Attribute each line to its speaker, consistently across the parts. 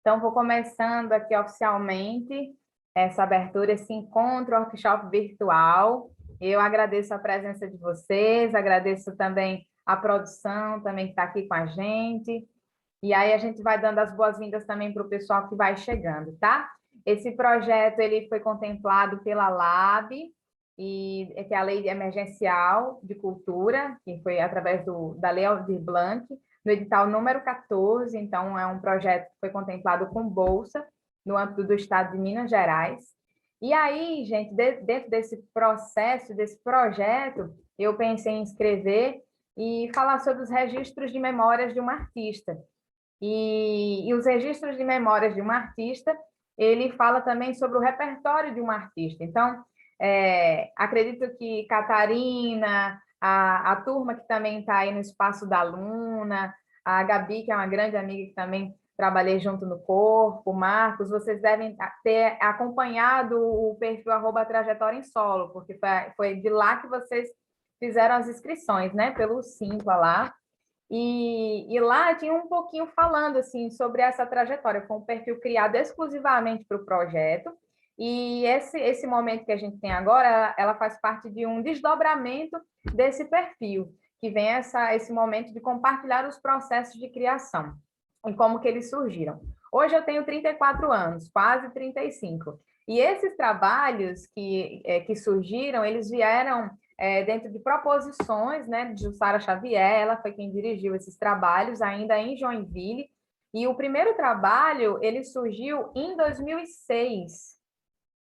Speaker 1: Então, vou começando aqui oficialmente essa abertura, esse encontro, workshop virtual. Eu agradeço a presença de vocês, agradeço também a produção também que está aqui com a gente. E aí a gente vai dando as boas-vindas também para o pessoal que vai chegando, tá? Esse projeto ele foi contemplado pela LAB, que é a Lei Emergencial de Cultura, que foi através da Lei Aldir Blanc, no edital número 14, então é um projeto que foi contemplado com bolsa no âmbito do Estado de Minas Gerais. E aí, gente, dentro desse processo, desse projeto, eu pensei em escrever e falar sobre os registros de memórias de um artista. E os registros de memórias de um artista, ele fala também sobre o repertório de um artista. Então, acredito que Catarina, a turma que também está aí no Espaço da Luna, a Gabi, que é uma grande amiga que também trabalhei junto no Corpo, Marcos, vocês devem ter acompanhado o perfil @trajetória em solo, porque foi de lá que vocês fizeram as inscrições, né? Pelo Simpla lá. E lá tinha um pouquinho falando assim sobre essa trajetória, foi um perfil criado exclusivamente para o projeto, e esse momento que a gente tem agora, ela faz parte de um desdobramento desse perfil, que vem esse momento de compartilhar os processos de criação e como que eles surgiram. Hoje eu tenho 34 anos, quase 35, e esses trabalhos que surgiram, eles vieram dentro de proposições, né, de Jussara Xavier. Ela foi quem dirigiu esses trabalhos, ainda em Joinville, e o primeiro trabalho, ele surgiu em 2006,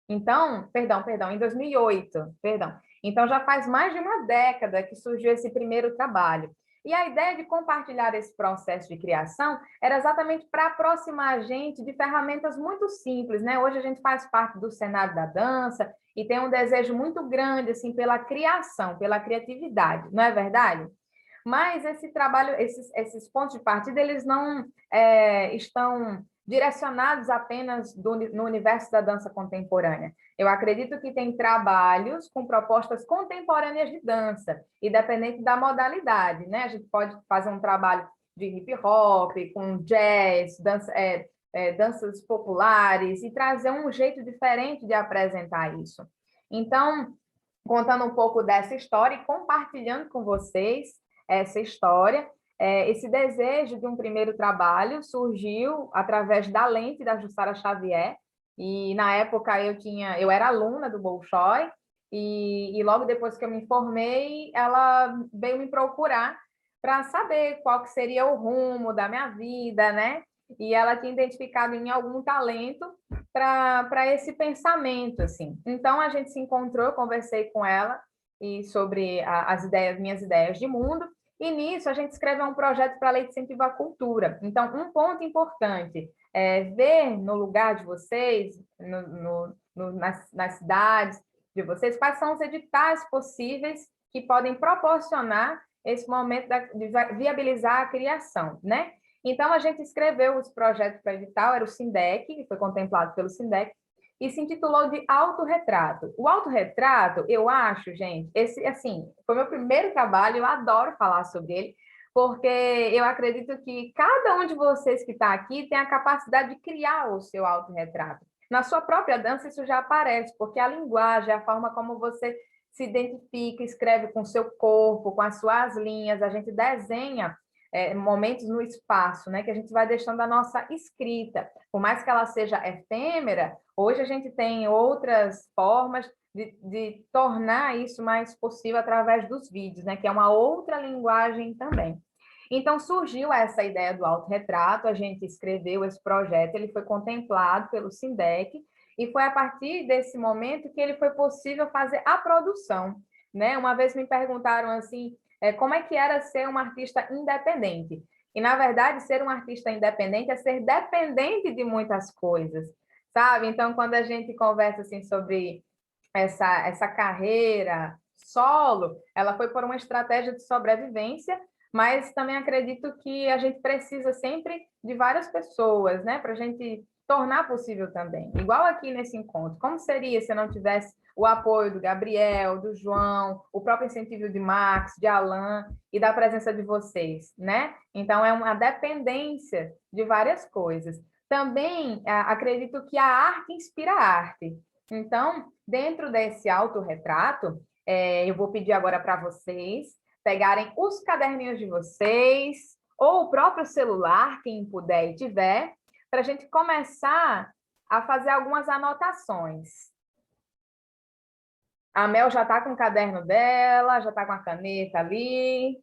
Speaker 1: então, perdão, em 2008, perdão. Então, já faz mais de uma década que surgiu esse primeiro trabalho. E a ideia de compartilhar esse processo de criação era exatamente para aproximar a gente de ferramentas muito simples, né? Hoje a gente faz parte do cenário da dança e tem um desejo muito grande, assim, pela criação, pela criatividade, não é verdade? Mas esse trabalho, esses pontos de partida, eles não estão direcionados apenas no universo da dança contemporânea. Eu acredito que tem trabalhos com propostas contemporâneas de dança, independente da modalidade, né? A gente pode fazer um trabalho de hip hop, com jazz, danças populares, e trazer um jeito diferente de apresentar isso. Então, contando um pouco dessa história e compartilhando com vocês essa história, esse desejo de um primeiro trabalho surgiu através da lente da Jussara Xavier, e na época eu era aluna do Bolshoi, e logo depois que eu me formei, ela veio me procurar para saber qual que seria o rumo da minha vida, né? E ela tinha identificado em mim algum talento para esse pensamento, assim. Então, a gente se encontrou, eu conversei com ela e sobre minhas ideias de mundo, e nisso a gente escreveu um projeto para a Lei de Incentivo à Cultura. Então, um ponto importante é ver no lugar de vocês, nas cidades de vocês, quais são os editais possíveis que podem proporcionar esse momento de viabilizar a criação, né? Então, a gente escreveu os projetos para edital, era o SINDEC, que foi contemplado pelo SINDEC, e se intitulou de Autorretrato. O autorretrato, eu acho, gente, esse, assim, foi meu primeiro trabalho, eu adoro falar sobre ele, porque eu acredito que cada um de vocês que está aqui tem a capacidade de criar o seu autorretrato. Na sua própria dança, isso já aparece, porque a linguagem, a forma como você se identifica, escreve com o seu corpo, com as suas linhas, a gente desenha momentos no espaço, né, que a gente vai deixando a nossa escrita. Por mais que ela seja efêmera, hoje a gente tem outras formas de tornar isso mais possível através dos vídeos, né, que é uma outra linguagem também. Então, surgiu essa ideia do autorretrato, a gente escreveu esse projeto, ele foi contemplado pelo SINDEC, e foi a partir desse momento que ele foi possível fazer a produção, né? Uma vez me perguntaram assim, como é que era ser um artista independente? E, na verdade, ser um artista independente é ser dependente de muitas coisas, sabe? Então, quando a gente conversa assim, sobre essa carreira solo, ela foi por uma estratégia de sobrevivência, mas também acredito que a gente precisa sempre de várias pessoas, né? Para a gente tornar possível também. Igual aqui nesse encontro. Como seria se eu não tivesse o apoio do Gabriel, do João, o próprio incentivo de Max, de Alan e da presença de vocês, né? Então, é uma dependência de várias coisas. Também acredito que a arte inspira a arte. Então, dentro desse autorretrato, eu vou pedir agora para vocês pegarem os caderninhos de vocês, ou o próprio celular, quem puder e tiver, para a gente começar a fazer algumas anotações. A Mel já está com o caderno dela, já está com a caneta ali.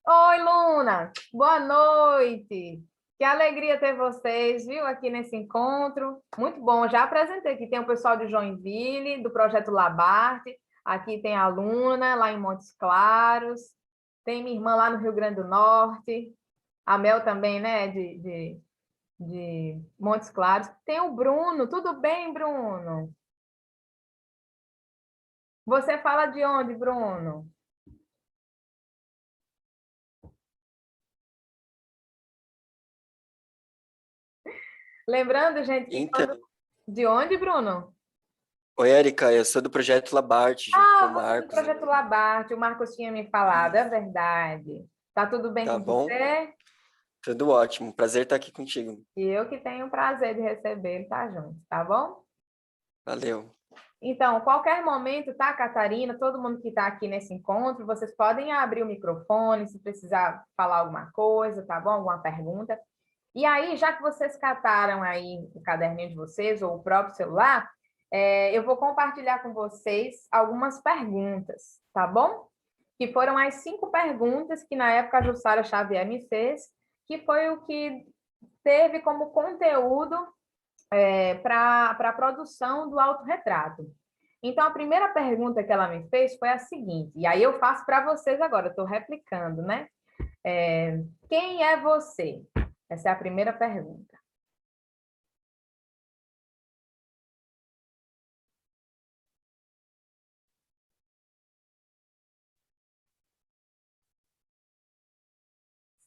Speaker 1: Oi, Luna! Boa noite! Que alegria ter vocês, viu, aqui nesse encontro. Muito bom, já apresentei aqui. Tem o pessoal de Joinville, do Projeto Labarte. Aqui tem a Luna, lá em Montes Claros. Tem minha irmã lá no Rio Grande do Norte. A Mel também, né, de Montes Claros. Tem o Bruno. Tudo bem, Bruno? Você fala de onde, Bruno? Lembrando, gente, que
Speaker 2: Então,
Speaker 1: de onde, Bruno?
Speaker 2: oi, Érica, eu sou do Projeto Labarte, junto com
Speaker 1: Ah,
Speaker 2: o
Speaker 1: você é do
Speaker 2: Marcos.
Speaker 1: Projeto Labarte, o Marcos tinha me falado, é
Speaker 2: Isso.
Speaker 1: verdade. Tá tudo bem
Speaker 2: Tá
Speaker 1: com
Speaker 2: bom?
Speaker 1: você?
Speaker 2: Tudo ótimo. Prazer estar aqui contigo.
Speaker 1: E eu que tenho o prazer de receber, tá junto, tá bom?
Speaker 2: Valeu.
Speaker 1: Então, qualquer momento, tá, Catarina? Todo mundo que está aqui nesse encontro, vocês podem abrir o microfone se precisar falar alguma coisa, tá bom? Alguma pergunta. E aí, já que vocês cataram aí o caderninho de vocês ou o próprio celular, eu vou compartilhar com vocês algumas perguntas, tá bom? Que foram as 5 perguntas que na época a Jussara Xavier me fez, que foi o que teve como conteúdo para a produção do autorretrato. Então, a primeira pergunta que ela me fez foi a seguinte, e aí eu faço para vocês agora, estou replicando, né? Quem é você? Essa é a primeira pergunta.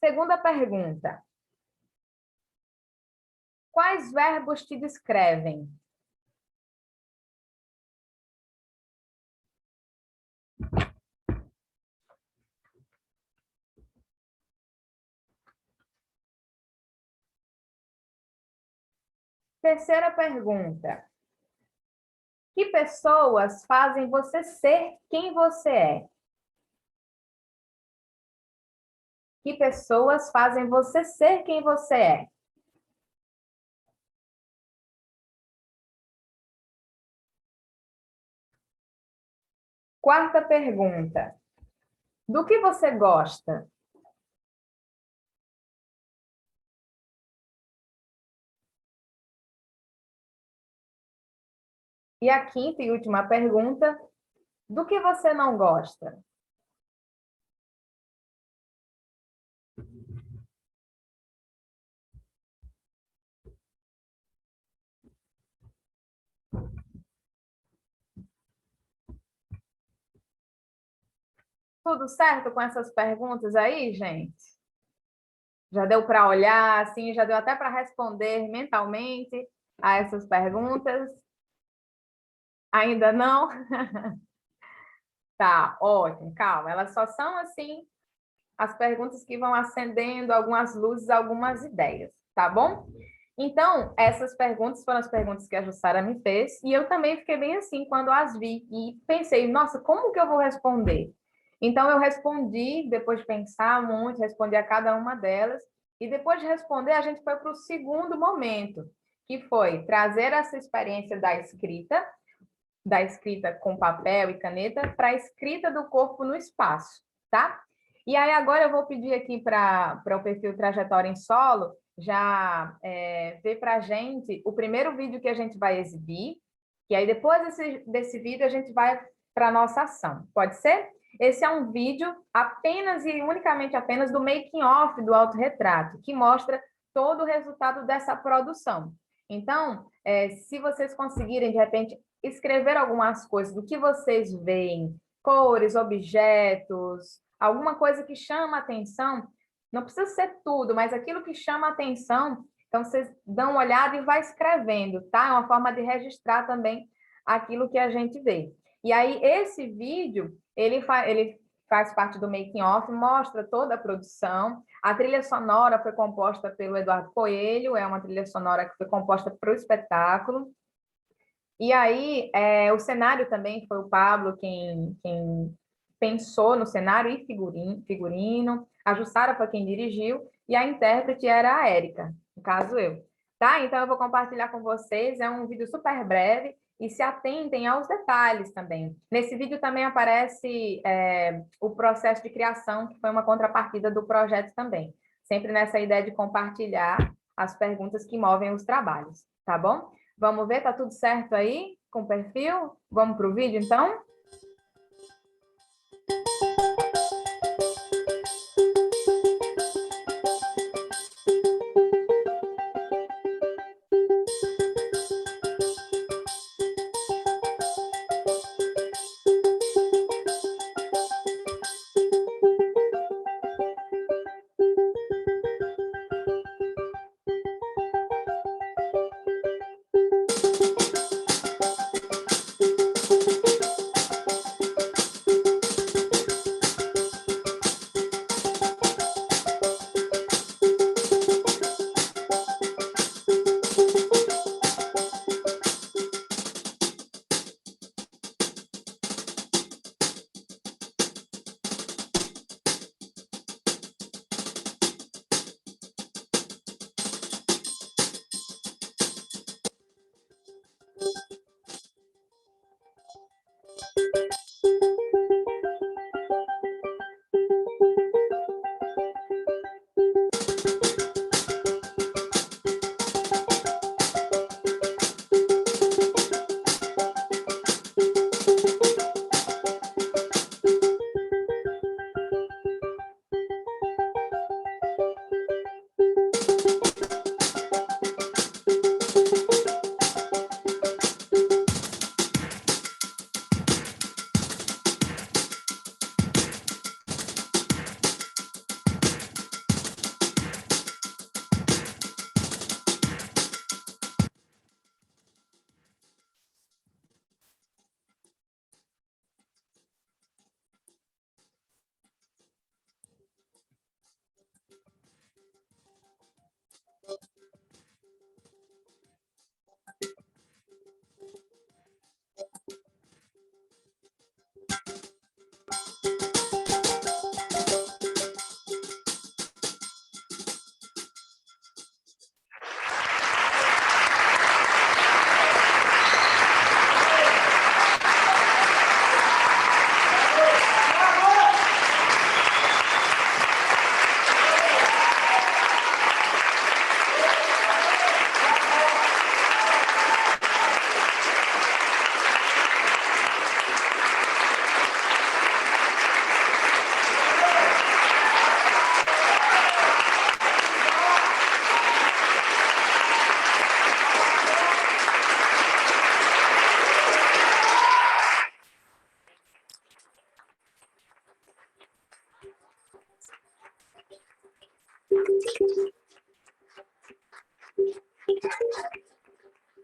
Speaker 1: Segunda pergunta. Quais verbos te descrevem? Terceira pergunta. Que pessoas fazem você ser quem você é? Que pessoas fazem você ser quem você é? Quarta pergunta. Do que você gosta? E a quinta e última pergunta. Do que você não gosta? Tudo certo com essas perguntas aí, gente? Já deu para olhar, assim, já deu até para responder mentalmente a essas perguntas? Ainda não? Tá, ótimo, calma. Elas só são, assim, as perguntas que vão acendendo algumas luzes, algumas ideias, tá bom? Então, essas perguntas foram as perguntas que a Jussara me fez, e eu também fiquei bem assim quando as vi, e pensei, nossa, como que eu vou responder? Então, eu respondi, depois de pensar muito, respondi a cada uma delas, e depois de responder, a gente foi para o segundo momento, que foi trazer essa experiência da escrita com papel e caneta, para a escrita do corpo no espaço, tá? E aí, agora eu vou pedir aqui para o perfil Trajetória em Solo já ver para a gente o primeiro vídeo que a gente vai exibir, e aí depois desse vídeo a gente vai para a nossa ação. Pode ser? Esse é um vídeo apenas e unicamente apenas do making of do autorretrato, que mostra todo o resultado dessa produção. Então, se vocês conseguirem, de repente, escrever algumas coisas do que vocês veem, cores, objetos, alguma coisa que chama atenção, não precisa ser tudo, mas aquilo que chama atenção, então vocês dão uma olhada e vai escrevendo, tá? É uma forma de registrar também aquilo que a gente vê. E aí, esse vídeo, ele faz parte do making of, mostra toda a produção. A trilha sonora foi composta pelo Eduardo Coelho, é uma trilha sonora que foi composta para o espetáculo. E aí, o cenário também foi o Pablo quem pensou no cenário e figurino, a Jussara foi quem dirigiu, e a intérprete era a Érica, no caso eu. Tá? Então, eu vou compartilhar com vocês, é um vídeo super breve, e se atentem aos detalhes também. Nesse vídeo também aparece o processo de criação, que foi uma contrapartida do projeto também. Sempre nessa ideia de compartilhar as perguntas que movem os trabalhos, tá bom? Vamos ver, tá tudo certo aí com o perfil? Vamos para o vídeo, então?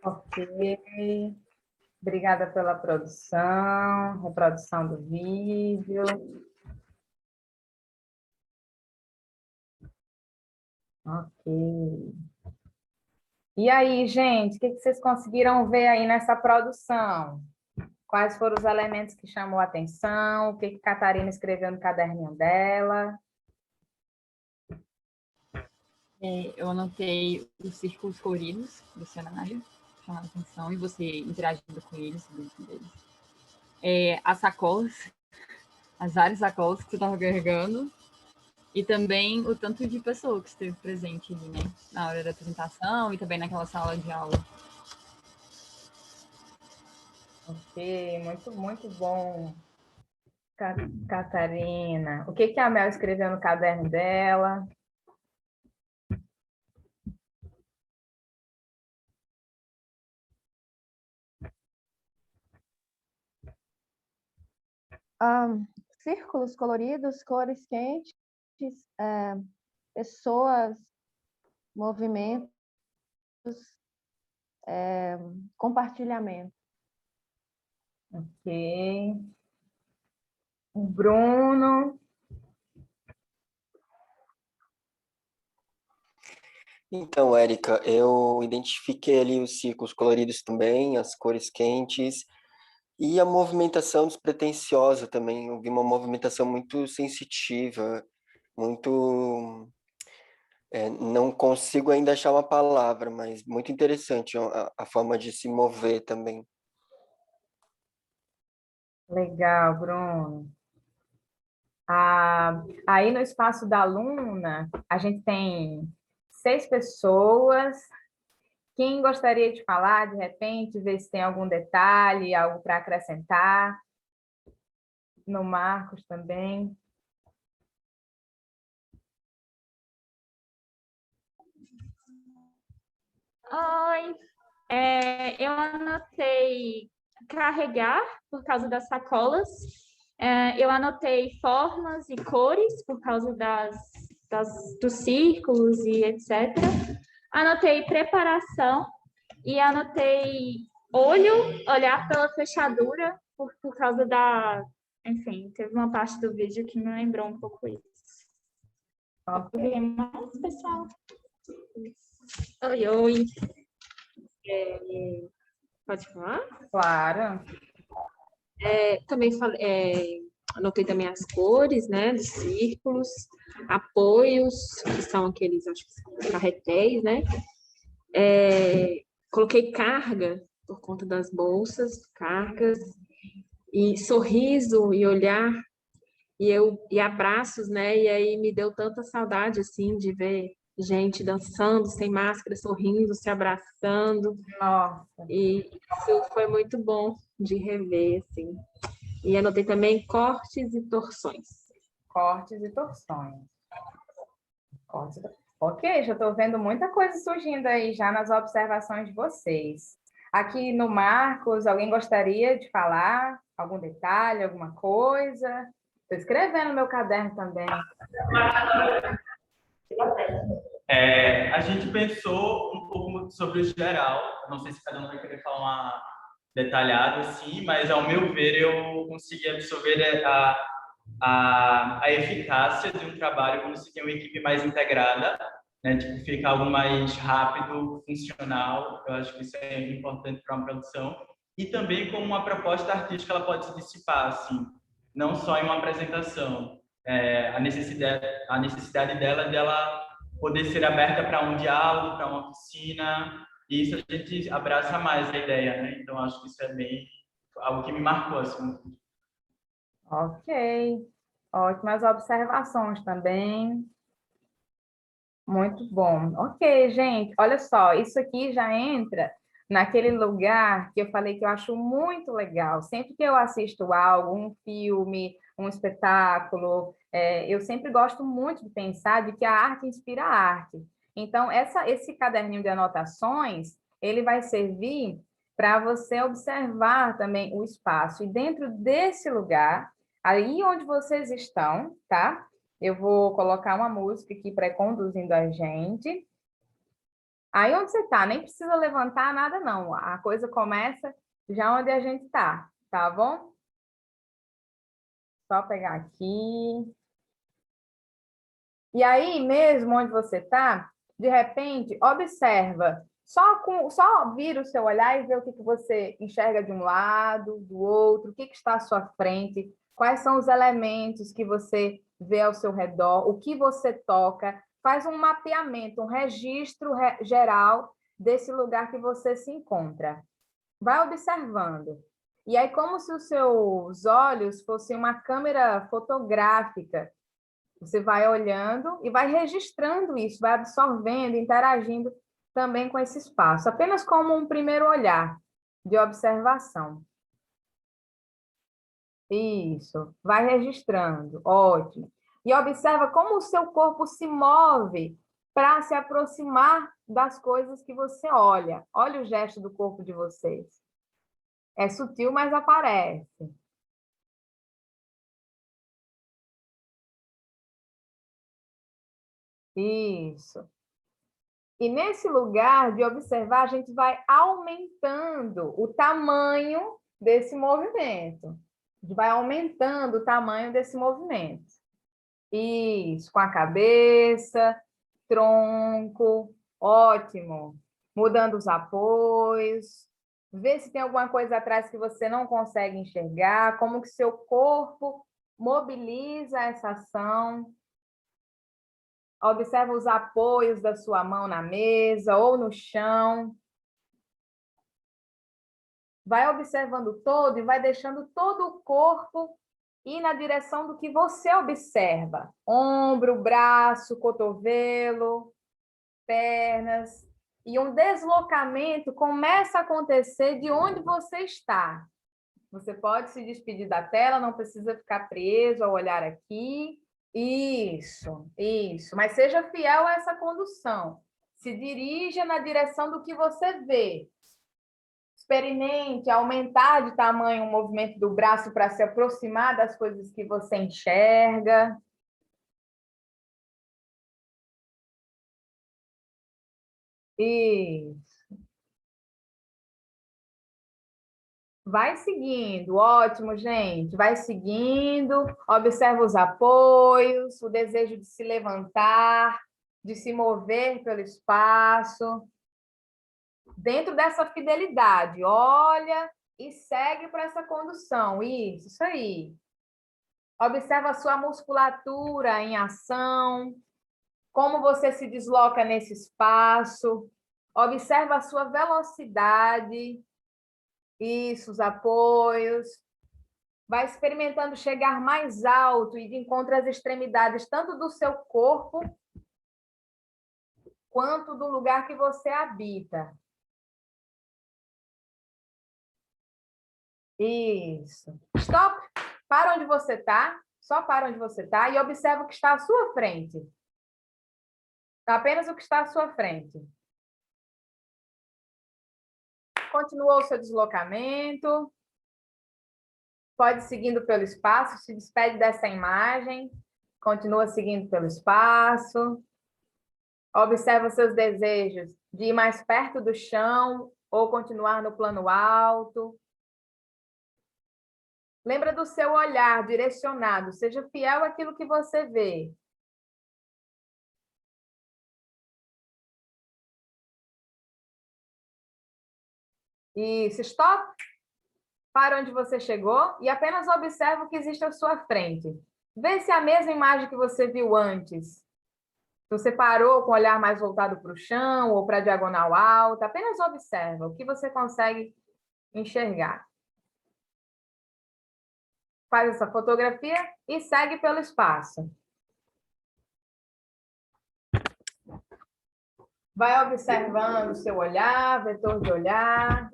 Speaker 1: Ok. Obrigada pela produção, reprodução do vídeo. Ok. E aí, gente, o que vocês conseguiram ver aí nessa produção? Quais foram os elementos que chamou a atenção? O que Catarina escreveu no caderninho dela?
Speaker 3: Eu anotei os círculos coloridos do cenário, chamando a atenção, e você interagindo com eles, dentro deles. As sacolas, as várias sacolas que você estava carregando, e também o tanto de pessoa que esteve presente ali, né? Na hora da apresentação e também naquela sala de aula.
Speaker 1: Ok, muito bom, Catarina. O que a Mel escreveu no caderno dela?
Speaker 4: Círculos coloridos, cores quentes, pessoas, movimentos, compartilhamento.
Speaker 1: Ok. Bruno.
Speaker 2: Então, Érica, eu identifiquei ali os círculos coloridos também, as cores quentes e a movimentação despretensiosa também. Eu vi uma movimentação muito sensitiva, muito. Não consigo ainda achar uma palavra, mas muito interessante a forma de se mover também.
Speaker 1: Legal, Bruno. Aí no espaço da aluna, a gente tem 6 pessoas. Quem gostaria de falar, de repente, ver se tem algum detalhe, algo para acrescentar? No Marcos também.
Speaker 5: Oi, eu anotei carregar por causa das sacolas. Eu anotei formas e cores por causa dos círculos e etc. Anotei preparação e anotei olhar pela fechadura por causa da... Enfim, teve uma parte do vídeo que me lembrou um pouco isso.
Speaker 1: Ok.
Speaker 5: Mais, pessoal? Oi, oi. Pode falar?
Speaker 1: Claro.
Speaker 5: Também anotei também as cores, né, dos círculos, apoios, que são aqueles, acho que são carretéis, né? Coloquei carga por conta das bolsas, cargas, e sorriso e olhar, e abraços, né? E aí me deu tanta saudade, assim, de ver gente dançando, sem máscara, sorrindo, se abraçando.
Speaker 1: Nossa.
Speaker 5: E isso foi muito bom de rever, assim. E anotei também cortes e torções.
Speaker 1: Cortes e torções. Ok, já estou vendo muita coisa surgindo aí já nas observações de vocês. Aqui no Marcos, alguém gostaria de falar algum detalhe, alguma coisa? Estou escrevendo no meu caderno também.
Speaker 6: A gente pensou um pouco sobre o geral, não sei se cada um vai querer falar detalhado assim, mas ao meu ver eu consegui absorver a eficácia de um trabalho quando se tem uma equipe mais integrada, né? Tipo, fica algo mais rápido, funcional. Eu acho que isso é importante para uma produção. E também como uma proposta artística ela pode se dissipar, assim, não só em uma apresentação. A necessidade dela poder ser aberta para um diálogo, para uma oficina, e isso a gente abraça mais a ideia, né? Então, acho que isso é bem algo que me marcou, assim.
Speaker 1: Ok. Ótimas observações também. Muito bom. Ok, gente, olha só, isso aqui já entra naquele lugar que eu falei que eu acho muito legal. Sempre que eu assisto algo, um filme, um espetáculo, eu sempre gosto muito de pensar de que a arte inspira a arte. Então, esse caderninho de anotações, ele vai servir para você observar também o espaço. E dentro desse lugar, aí onde vocês estão, tá? Eu vou colocar uma música aqui pré-conduzindo a gente. Aí onde você está, nem precisa levantar nada, não. A coisa começa já onde a gente está, tá bom? Só pegar aqui. E aí mesmo onde você está, de repente, observa. Só vira o seu olhar e vê o que você enxerga de um lado, do outro, o que está à sua frente, quais são os elementos que você vê ao seu redor, o que você toca. Faz um mapeamento, um registro geral desse lugar que você se encontra. Vai observando. E aí, como se os seus olhos fossem uma câmera fotográfica, você vai olhando e vai registrando isso, vai absorvendo, interagindo também com esse espaço, apenas como um primeiro olhar de observação. Isso, vai registrando, ótimo. E observa como o seu corpo se move para se aproximar das coisas que você olha. Olha o gesto do corpo de vocês. É sutil, mas aparece. Isso. E nesse lugar de observar, a gente vai aumentando o tamanho desse movimento. A gente vai aumentando o tamanho desse movimento. Isso, com a cabeça, tronco, ótimo. Mudando os apoios. Vê se tem alguma coisa atrás que você não consegue enxergar, como que seu corpo mobiliza essa ação. Observa os apoios da sua mão na mesa ou no chão. Vai observando todo e vai deixando todo o corpo ir na direção do que você observa. Ombro, braço, cotovelo, pernas. E um deslocamento começa a acontecer de onde você está. Você pode se despedir da tela, não precisa ficar preso ao olhar aqui. Isso. Mas seja fiel a essa condução. Se dirija na direção do que você vê. Experimente aumentar de tamanho o movimento do braço para se aproximar das coisas que você enxerga. Isso. Vai seguindo, ótimo, gente. Vai seguindo, observa os apoios, o desejo de se levantar, de se mover pelo espaço. Dentro dessa fidelidade, olha e segue para essa condução. Isso aí. Observa a sua musculatura em ação, como você se desloca nesse espaço. Observa a sua velocidade. Isso, os apoios. Vai experimentando chegar mais alto e de encontro às extremidades, tanto do seu corpo, quanto do lugar que você habita. Isso. Stop. Para onde você está. Só para onde você está e observa o que está à sua frente. Apenas o que está à sua frente. Continua o seu deslocamento. Pode ir seguindo pelo espaço. Se despede dessa imagem. Continua seguindo pelo espaço. Observa seus desejos de ir mais perto do chão ou continuar no plano alto. Lembra do seu olhar direcionado. Seja fiel àquilo que você vê. Isso, stop. Para onde você chegou e apenas observa o que existe à sua frente. Vê se é a mesma imagem que você viu antes. Se você parou com o olhar mais voltado para o chão ou para a diagonal alta, apenas observa o que você consegue enxergar. Faz essa fotografia e segue pelo espaço. Vai observando o seu olhar, vetor de olhar.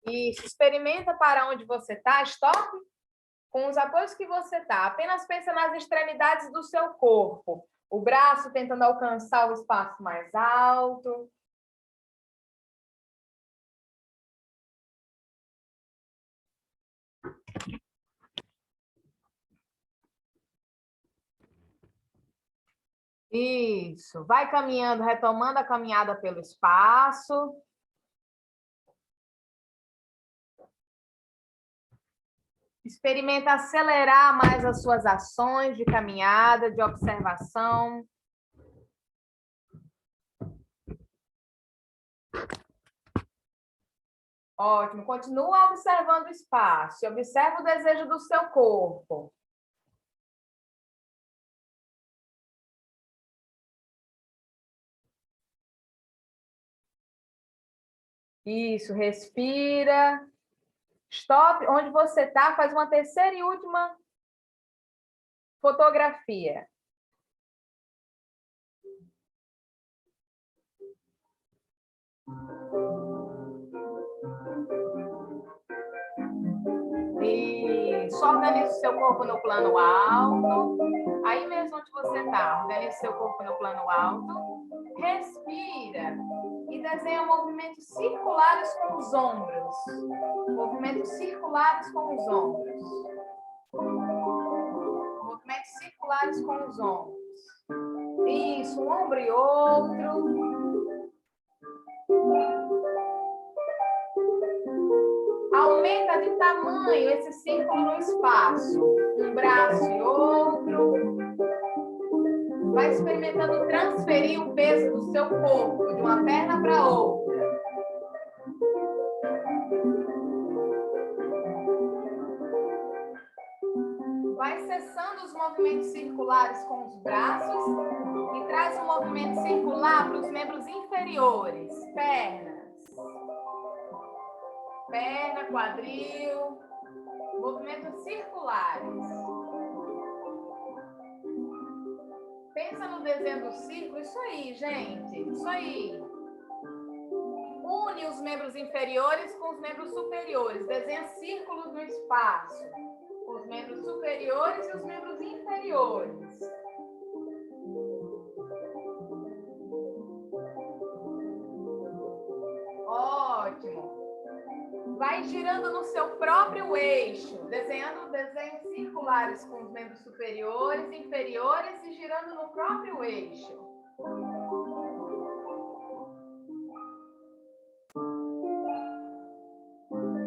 Speaker 1: Isso, experimenta para onde você está, stop, com os apoios que você está. Apenas pensa nas extremidades do seu corpo. O braço tentando alcançar o espaço mais alto. Isso, vai caminhando, retomando a caminhada pelo espaço. Experimenta acelerar mais as suas ações de caminhada, de observação. Ótimo, continua observando o espaço, observa o desejo do seu corpo. Isso, respira. Stop, onde você está, faz uma terceira e última fotografia. Isso, organiza o seu corpo no plano alto. Aí mesmo onde você está, organiza o seu corpo no plano alto. Respira e desenha movimentos circulares com os ombros. Movimentos circulares com os ombros. Movimentos circulares com os ombros. Isso, um ombro e outro. aumenta de tamanho esse círculo no espaço. Um braço e outro. Vai experimentando transferir o peso do seu corpo de uma perna para outra. Vai cessando os movimentos circulares com os braços e traz um movimento circular para os membros inferiores. Perna, quadril, movimentos circulares. Pensa no desenho do círculo, isso aí, gente, isso aí. Une os membros inferiores com os membros superiores, desenha círculos no espaço. Os membros superiores e os membros inferiores. Ótimo. Vai girando no seu próprio eixo, desenhando desenhos circulares com os membros superiores, inferiores e girando no próprio eixo.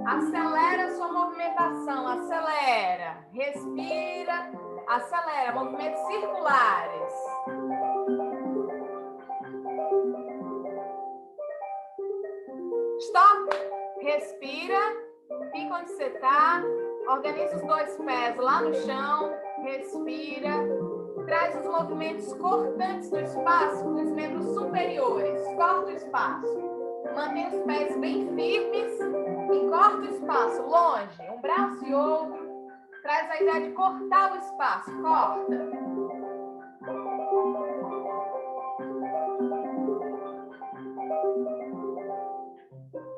Speaker 1: Acelera a sua movimentação, acelera, respira, acelera, movimentos circulares. Stop, respira, fica onde você está, organiza os dois pés lá no chão, respira, traz os movimentos cortantes no espaço com os membros superiores, corta o espaço, mantém os pés bem firmes e corta o espaço, longe, um braço e outro, traz a ideia de cortar o espaço, corta.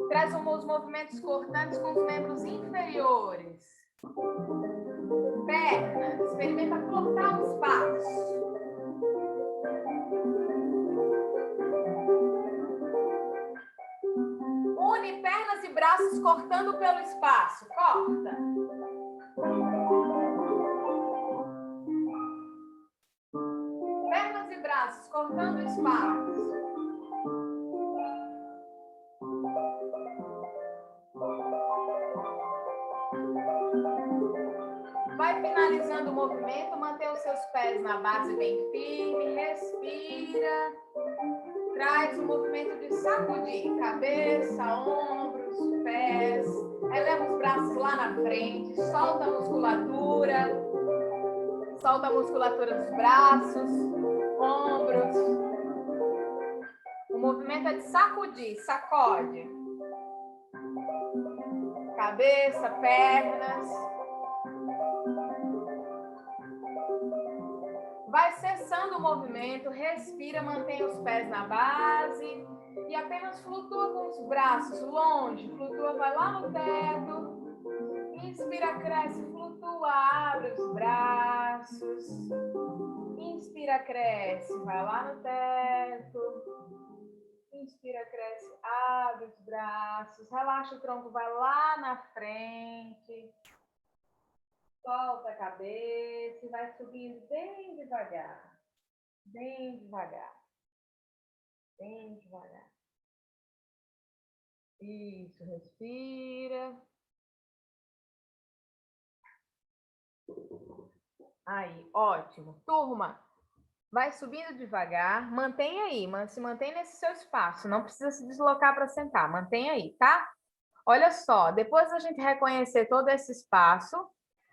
Speaker 1: Traz os movimentos cortantes com os membros inferiores. Pernas, experimenta cortar o espaço. Une pernas e braços cortando pelo espaço. Corta. Pernas e braços cortando o espaço. Vai finalizando o movimento, mantém os seus pés na base bem firme, respira. Traz o movimento de sacudir, cabeça, ombros, pés. Eleva os braços lá na frente, solta a musculatura. Solta a musculatura dos braços, ombros. O movimento é de sacudir, sacode. Cabeça, pernas. Vai cessando o movimento, respira, mantém os pés na base e apenas flutua com os braços longe. Flutua, vai lá no teto. Inspira, cresce, flutua, abre os braços. Inspira, cresce, vai lá no teto. Inspira, cresce, abre os braços. Relaxa o tronco, vai lá na frente. Solta a cabeça e vai subindo bem devagar. Bem devagar. Bem devagar. Isso, respira. Aí, ótimo. Turma, vai subindo devagar. Mantém aí, se mantém nesse seu espaço. Não precisa se deslocar para sentar. Mantém aí, tá? Olha só, depois da gente reconhecer todo esse espaço,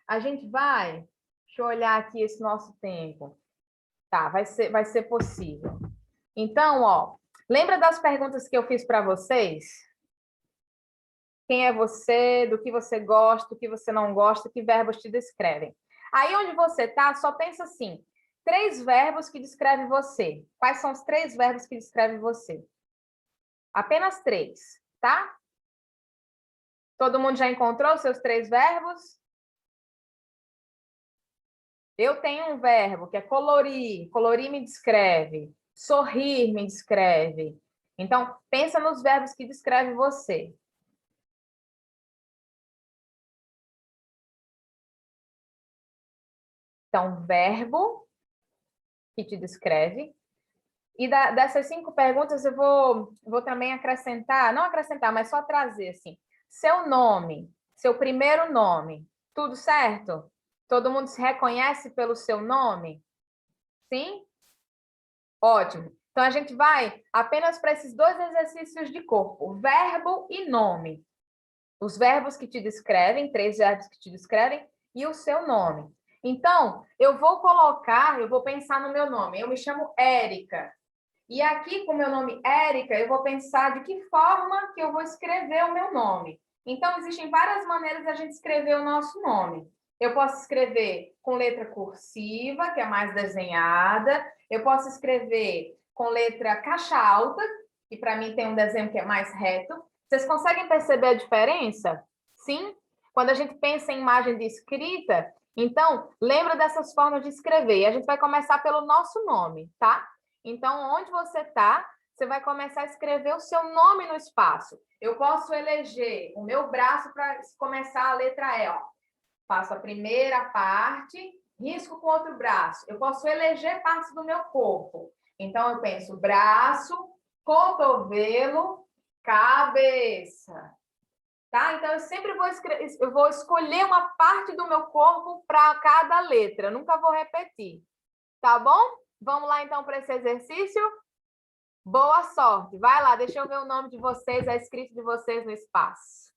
Speaker 1: a gente vai, deixa eu olhar aqui esse nosso tempo. Tá, vai ser possível. Então, ó, lembra das perguntas que eu fiz para vocês? Quem é você, do que você gosta, do que você não gosta, que verbos te descrevem. Aí onde você tá, só pensa assim, 3 verbos que descrevem você. Quais são os 3 verbos que descrevem você? Apenas 3, tá? Todo mundo já encontrou os seus 3 verbos? Eu tenho um verbo que é colorir. Colorir me descreve. Sorrir me descreve. Então, pensa nos verbos que descrevem você. Então, verbo que te descreve. E dessas 5 perguntas eu vou também acrescentar, não acrescentar, mas só trazer assim. Seu nome, seu primeiro nome. Tudo certo? Todo mundo se reconhece pelo seu nome? Sim? Ótimo. Então, a gente vai apenas para esses dois exercícios de corpo, verbo e nome. Os verbos que te descrevem, 3 verbos que te descrevem, e o seu nome. Então, eu vou pensar no meu nome. Eu me chamo Érica. E aqui, com o meu nome Érica, eu vou pensar de que forma que eu vou escrever o meu nome. Então, existem várias maneiras de a gente escrever o nosso nome. Eu posso escrever com letra cursiva, que é mais desenhada. Eu posso escrever com letra caixa alta, que para mim tem um desenho que é mais reto. Vocês conseguem perceber a diferença? Sim? Quando a gente pensa em imagem de escrita, então, lembra dessas formas de escrever. A gente vai começar pelo nosso nome, tá? Então, onde você está, você vai começar a escrever o seu nome no espaço. Eu posso eleger o meu braço para começar a letra E, ó. Faço a primeira parte, risco com outro braço. Eu posso eleger partes do meu corpo. Então, eu penso braço, cotovelo, cabeça. Tá? Então, eu sempre vou escolher uma parte do meu corpo para cada letra. Eu nunca vou repetir. Tá bom? Vamos lá, então, para esse exercício? Boa sorte. Vai lá, deixa eu ver o nome de vocês, a escrita de vocês no espaço.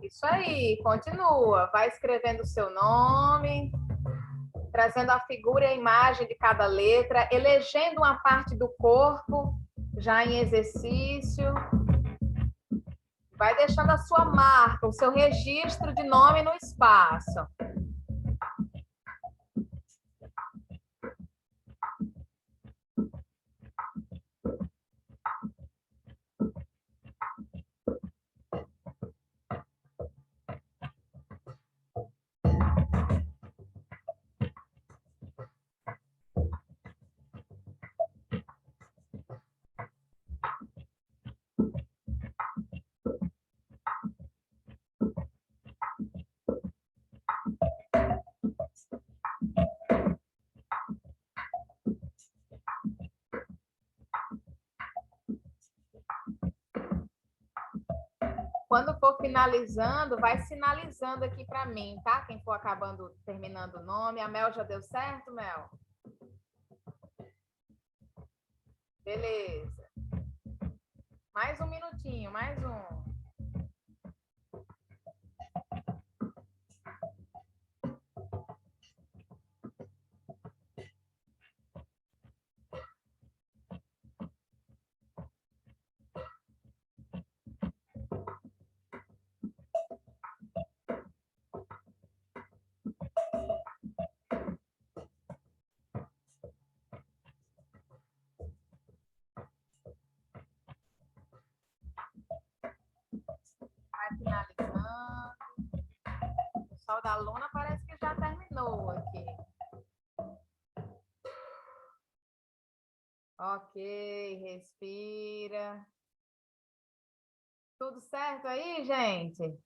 Speaker 1: Isso aí, continua. Vai escrevendo o seu nome, trazendo a figura e a imagem de cada letra, elegendo uma parte do corpo, já em exercício. Vai deixando a sua marca, o seu registro de nome no espaço. Quando for finalizando, vai sinalizando aqui para mim, tá? Quem for terminando o nome. A Mel já deu certo, Mel? Beleza. Mais um minutinho, mais um. Finalizando. O pessoal da aluna parece que já terminou aqui. Ok, respira. Tudo certo aí, gente?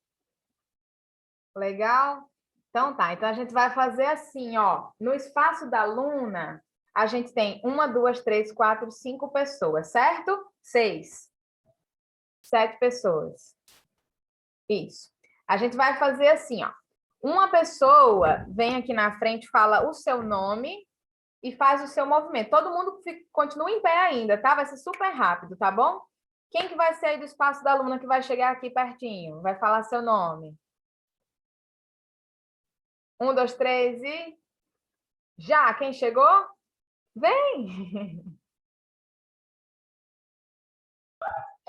Speaker 1: Legal? Então tá, então a gente vai fazer assim, ó. No espaço da aluna, a gente tem 1, 2, 3, 4, 5 pessoas, certo? 6. 7 pessoas. Isso. A gente vai fazer assim, ó. Uma pessoa vem aqui na frente, fala o seu nome e faz o seu movimento. Todo mundo continua em pé ainda, tá? Vai ser super rápido, tá bom? Quem que vai ser aí do espaço da aluna que vai chegar aqui pertinho? Vai falar seu nome. 1, 2, 3 e... Já! Quem chegou? Vem!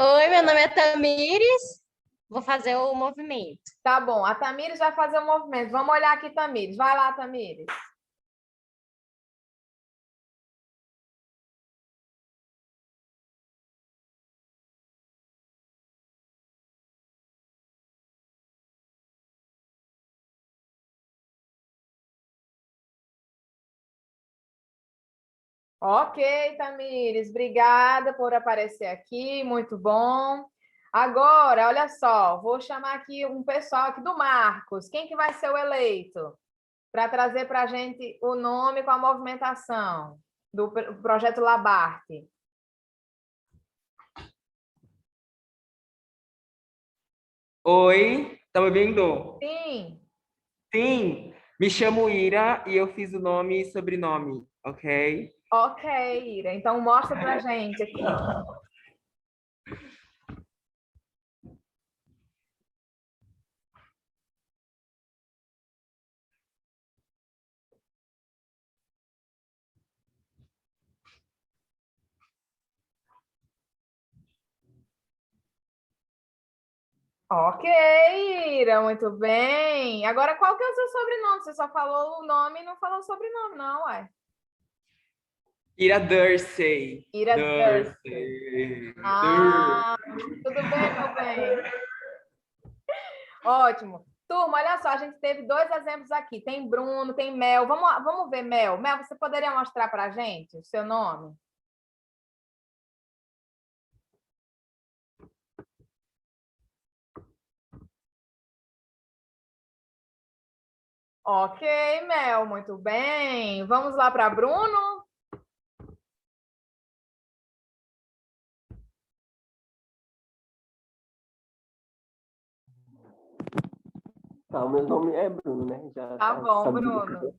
Speaker 7: Oi, meu nome é Tamires. Vou fazer o movimento.
Speaker 1: Tá bom, a Tamires vai fazer o movimento. Vamos olhar aqui, Tamires. Vai lá, Tamires. Ok, Tamires, obrigada por aparecer aqui, muito bom. Agora, olha só, vou chamar aqui um pessoal aqui do Marcos. Quem que vai ser o eleito? Para trazer para a gente o nome com a movimentação do projeto Labarte.
Speaker 8: Oi, tá me ouvindo?
Speaker 1: Sim.
Speaker 8: Sim, me chamo Ira e eu fiz o nome e sobrenome, ok?
Speaker 1: Ok, Ira. Então mostra para a gente aqui. Ok, Ira, muito bem. Agora, qual que é o seu sobrenome? Você só falou o nome e não falou o sobrenome, não, ué.
Speaker 8: Ira Dursey.
Speaker 1: Ira
Speaker 8: Dursey.
Speaker 1: Ah, tudo bem, meu bem. Ótimo. Turma, olha só, a gente teve 2 exemplos aqui. Tem Bruno, tem Mel. Vamos ver, Mel. Mel, você poderia mostrar para a gente o seu nome? Ok, Mel, muito bem. Vamos lá para Bruno?
Speaker 2: Tá, o meu nome é Bruno, né? Já
Speaker 1: Tá bom,
Speaker 2: sabia.
Speaker 1: Bruno.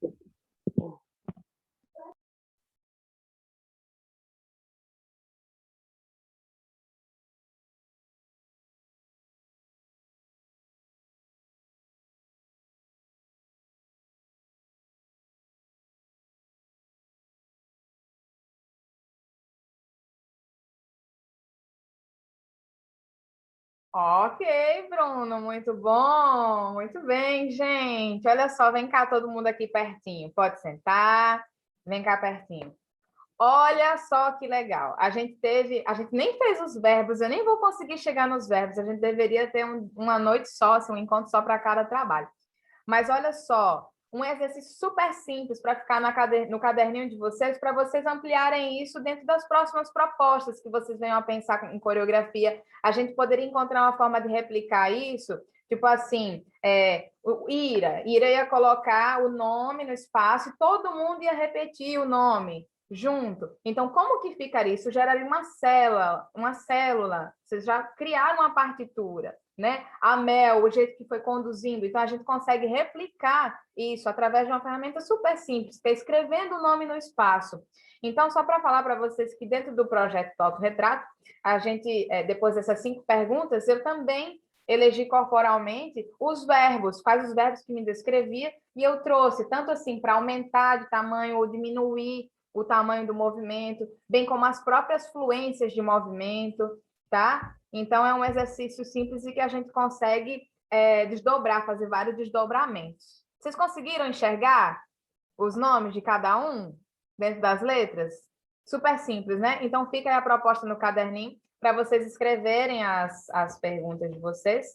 Speaker 1: Ok, Bruno, muito bom. Muito bem, gente. Olha só, vem cá todo mundo aqui pertinho. Pode sentar. Vem cá pertinho. Olha só que legal. A gente nem fez os verbos, eu nem vou conseguir chegar nos verbos. A gente deveria ter uma noite só, assim, um encontro só para cada trabalho. Mas olha só, um exercício super simples para ficar no caderninho de vocês, para vocês ampliarem isso dentro das próximas propostas que vocês venham a pensar em coreografia. A gente poderia encontrar uma forma de replicar isso, tipo assim, o Ira ia colocar o nome no espaço e todo mundo ia repetir o nome. junto. Então, como que ficaria? Isso geraria uma célula. Vocês já criaram uma partitura, né? A Mel, o jeito que foi conduzindo. Então, a gente consegue replicar isso através de uma ferramenta super simples, que é escrevendo o nome no espaço. Então, só para falar para vocês que dentro do projeto do Autorretrato, a gente, depois dessas 5 perguntas, eu também elegi corporalmente os verbos, quais os verbos que me descrevia, e eu trouxe tanto assim para aumentar de tamanho ou diminuir o tamanho do movimento, bem como as próprias fluências de movimento, tá? Então, é um exercício simples e que a gente consegue desdobrar, fazer vários desdobramentos. Vocês conseguiram enxergar os nomes de cada um dentro das letras? Super simples, né? Então, fica aí a proposta no caderninho para vocês escreverem as perguntas de vocês,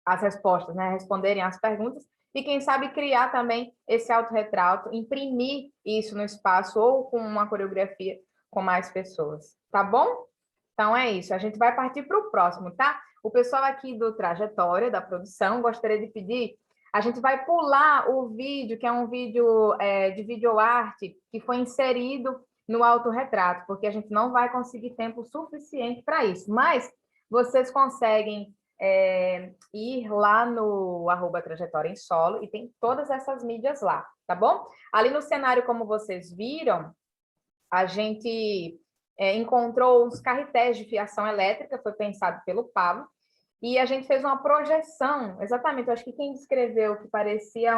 Speaker 1: as respostas, né? Responderem as perguntas e, quem sabe, criar também esse autorretrato, imprimir isso no espaço ou com uma coreografia com mais pessoas, tá bom? Então, é isso. A gente vai partir para o próximo, tá? O pessoal aqui do Trajetória, da produção, gostaria de pedir, a gente vai pular o vídeo, que é um vídeo de videoarte, que foi inserido no autorretrato, porque a gente não vai conseguir tempo suficiente para isso. Mas vocês conseguem ir lá no @trajetória em solo e tem todas essas mídias lá, tá bom? Ali no cenário, como vocês viram, a gente encontrou os carretéis de fiação elétrica, foi pensado pelo Pablo, e a gente fez uma projeção, exatamente, eu acho que quem descreveu que parecia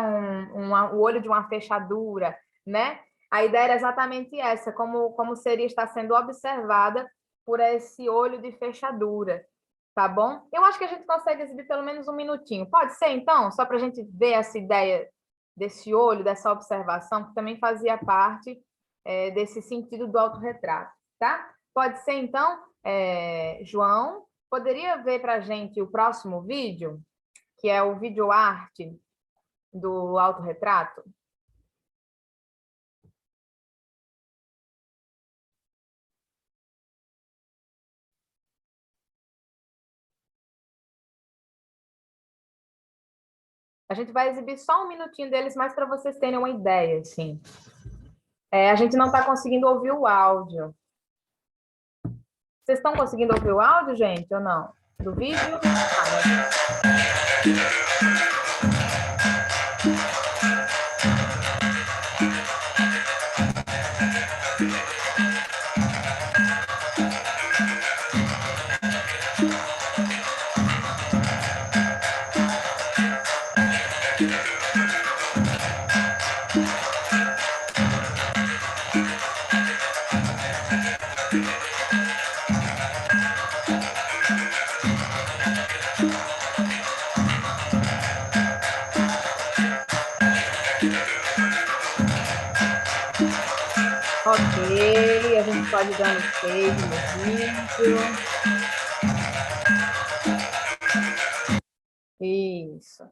Speaker 1: o olho de uma fechadura, né? A ideia era exatamente essa, como seria estar sendo observada por esse olho de fechadura, tá bom? Eu acho que a gente consegue exibir pelo menos um minutinho. Pode ser, então? Só para a gente ver essa ideia desse olho, dessa observação, que também fazia parte desse sentido do autorretrato, tá? Pode ser, então, João, poderia ver para a gente o próximo vídeo, que é o vídeo arte do autorretrato? A gente vai exibir só um minutinho deles, mais para vocês terem uma ideia, assim. A gente não está conseguindo ouvir o áudio. Vocês estão conseguindo ouvir o áudio, gente, ou não? Do vídeo? Ok, a gente pode dar no save no vídeo. Isso.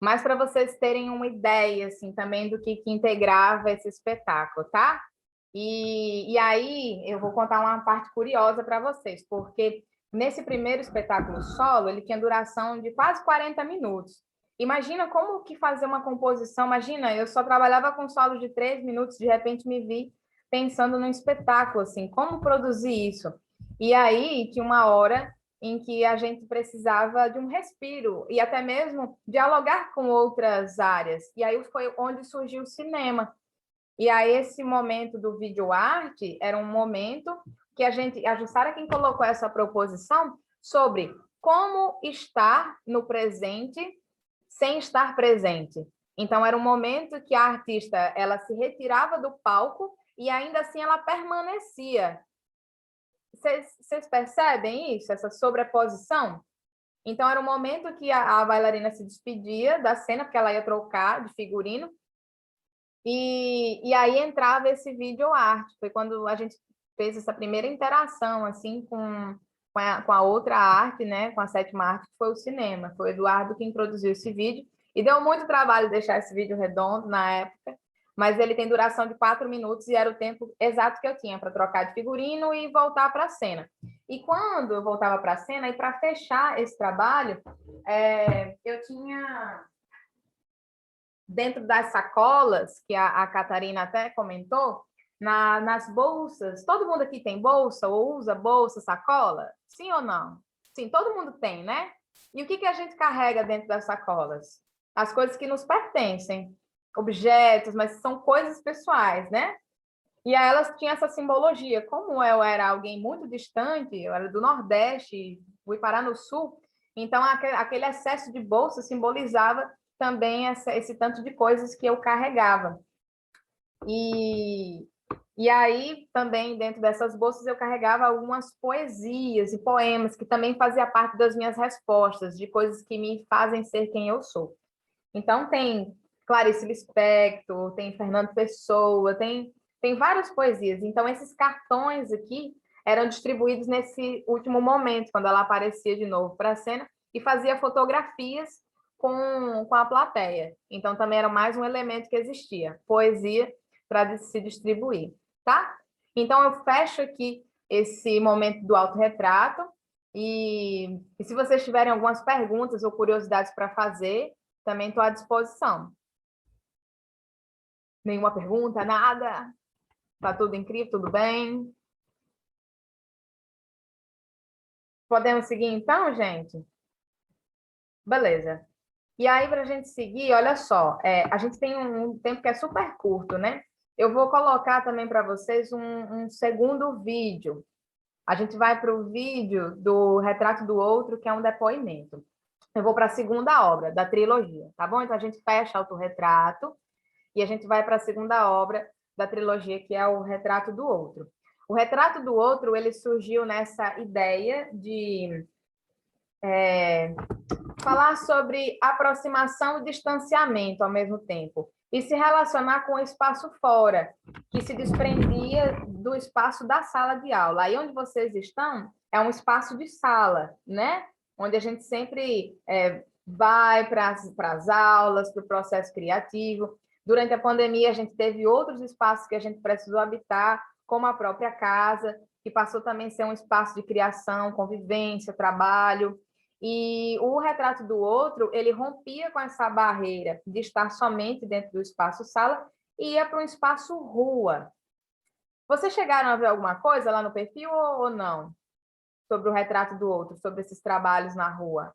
Speaker 1: Mas para vocês terem uma ideia, assim, também do que integrava esse espetáculo, tá? E aí eu vou contar uma parte curiosa para vocês, porque nesse primeiro espetáculo solo, ele tinha duração de quase 40 minutos. Imagina como que fazer uma composição, imagina, eu só trabalhava com solo de 3 minutos, de repente me vi pensando num espetáculo, assim, como produzir isso? E aí tinha uma hora em que a gente precisava de um respiro e até mesmo dialogar com outras áreas. E aí foi onde surgiu o cinema. E aí esse momento do videoarte era um momento que a Jussara quem colocou essa proposição sobre como estar no presente sem estar presente. Então era um momento que a artista ela se retirava do palco e ainda assim ela permanecia. Vocês percebem isso, essa sobreposição? Então, era um momento que a bailarina se despedia da cena, porque ela ia trocar de figurino, e aí entrava esse vídeo arte. Foi quando a gente fez essa primeira interação, assim, com a outra arte, né, com a 7ª arte, que foi o cinema. Foi o Eduardo quem produziu esse vídeo, e deu muito trabalho deixar esse vídeo redondo na época, mas ele tem duração de 4 minutos e era o tempo exato que eu tinha para trocar de figurino e voltar para a cena. E quando eu voltava para a cena, e para fechar esse trabalho, eu tinha, dentro das sacolas, que a Catarina até comentou, nas bolsas. Todo mundo aqui tem bolsa ou usa bolsa, sacola? Sim ou não? Sim, todo mundo tem, né? E o que que a gente carrega dentro das sacolas? As coisas que nos pertencem, objetos, mas são coisas pessoais, né? E aí elas tinham essa simbologia. Como eu era alguém muito distante, eu era do Nordeste, fui parar no Sul, então aquele excesso de bolsa simbolizava também esse tanto de coisas que eu carregava. E aí, também, dentro dessas bolsas, eu carregava algumas poesias e poemas, que também fazia parte das minhas respostas, de coisas que me fazem ser quem eu sou. Então, tem Clarice Lispector, tem Fernando Pessoa, tem várias poesias. Então, esses cartões aqui eram distribuídos nesse último momento, quando ela aparecia de novo para a cena, e fazia fotografias com a plateia. Então, também era mais um elemento que existia, poesia para se distribuir, tá? Então, eu fecho aqui esse momento do autorretrato, e se vocês tiverem algumas perguntas ou curiosidades para fazer, também estou à disposição. Nenhuma pergunta, nada? Tá tudo incrível, tudo bem? Podemos seguir então, gente? Beleza. E aí, para a gente seguir, olha só, a gente tem um tempo que é super curto, né? Eu vou colocar também para vocês um segundo vídeo. A gente vai para o vídeo do Retrato do Outro, que é um depoimento. Eu vou para a segunda obra da trilogia, tá bom? Então, a gente fecha Autorretrato e a gente vai para a segunda obra da trilogia, que é o Retrato do Outro. O Retrato do Outro, ele surgiu nessa ideia de falar sobre aproximação e distanciamento ao mesmo tempo, e se relacionar com o espaço fora, que se desprendia do espaço da sala de aula. Aí onde vocês estão é um espaço de sala, né? Onde a gente sempre vai para as aulas, para o processo criativo. Durante a pandemia, a gente teve outros espaços que a gente precisou habitar, como a própria casa, que passou também a ser um espaço de criação, convivência, trabalho. E o Retrato do Outro, ele rompia com essa barreira de estar somente dentro do espaço sala e ia para um espaço rua. Vocês chegaram a ver alguma coisa lá no perfil ou não? Sobre o Retrato do Outro, sobre esses trabalhos na rua?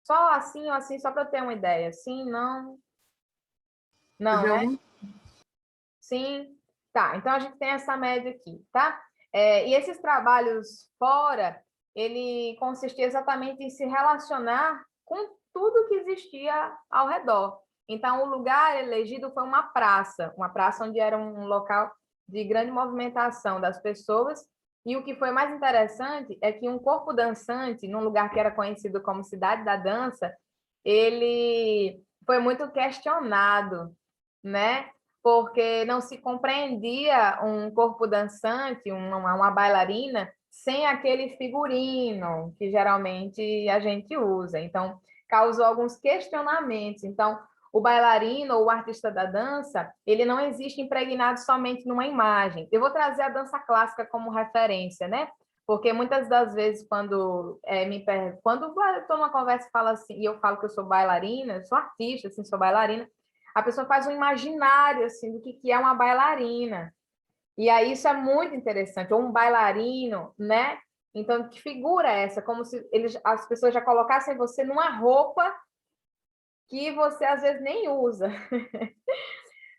Speaker 1: Só assim ou assim, só para eu ter uma ideia. Sim, não? Não, né? Sim? Tá, então a gente tem essa média aqui, tá? E esses trabalhos fora, ele consistia exatamente em se relacionar com tudo que existia ao redor. Então, o lugar elegido foi uma praça onde era um local de grande movimentação das pessoas, e o que foi mais interessante é que um corpo dançante, num lugar que era conhecido como Cidade da Dança, ele foi muito questionado, né? Porque não se compreendia um corpo dançante, uma bailarina, sem aquele figurino que geralmente a gente usa. Então, causou alguns questionamentos. Então, o bailarino ou o artista da dança, ele não existe impregnado somente numa imagem. Eu vou trazer a dança clássica como referência, né? Porque muitas das vezes, quando eu estou numa conversa e falo assim, e eu falo que eu sou bailarina, eu sou artista, assim, sou bailarina, a pessoa faz um imaginário assim do que é uma bailarina. E aí isso é muito interessante, ou um bailarino, né? Então, que figura é essa? Como se as pessoas já colocassem você numa roupa que você às vezes nem usa,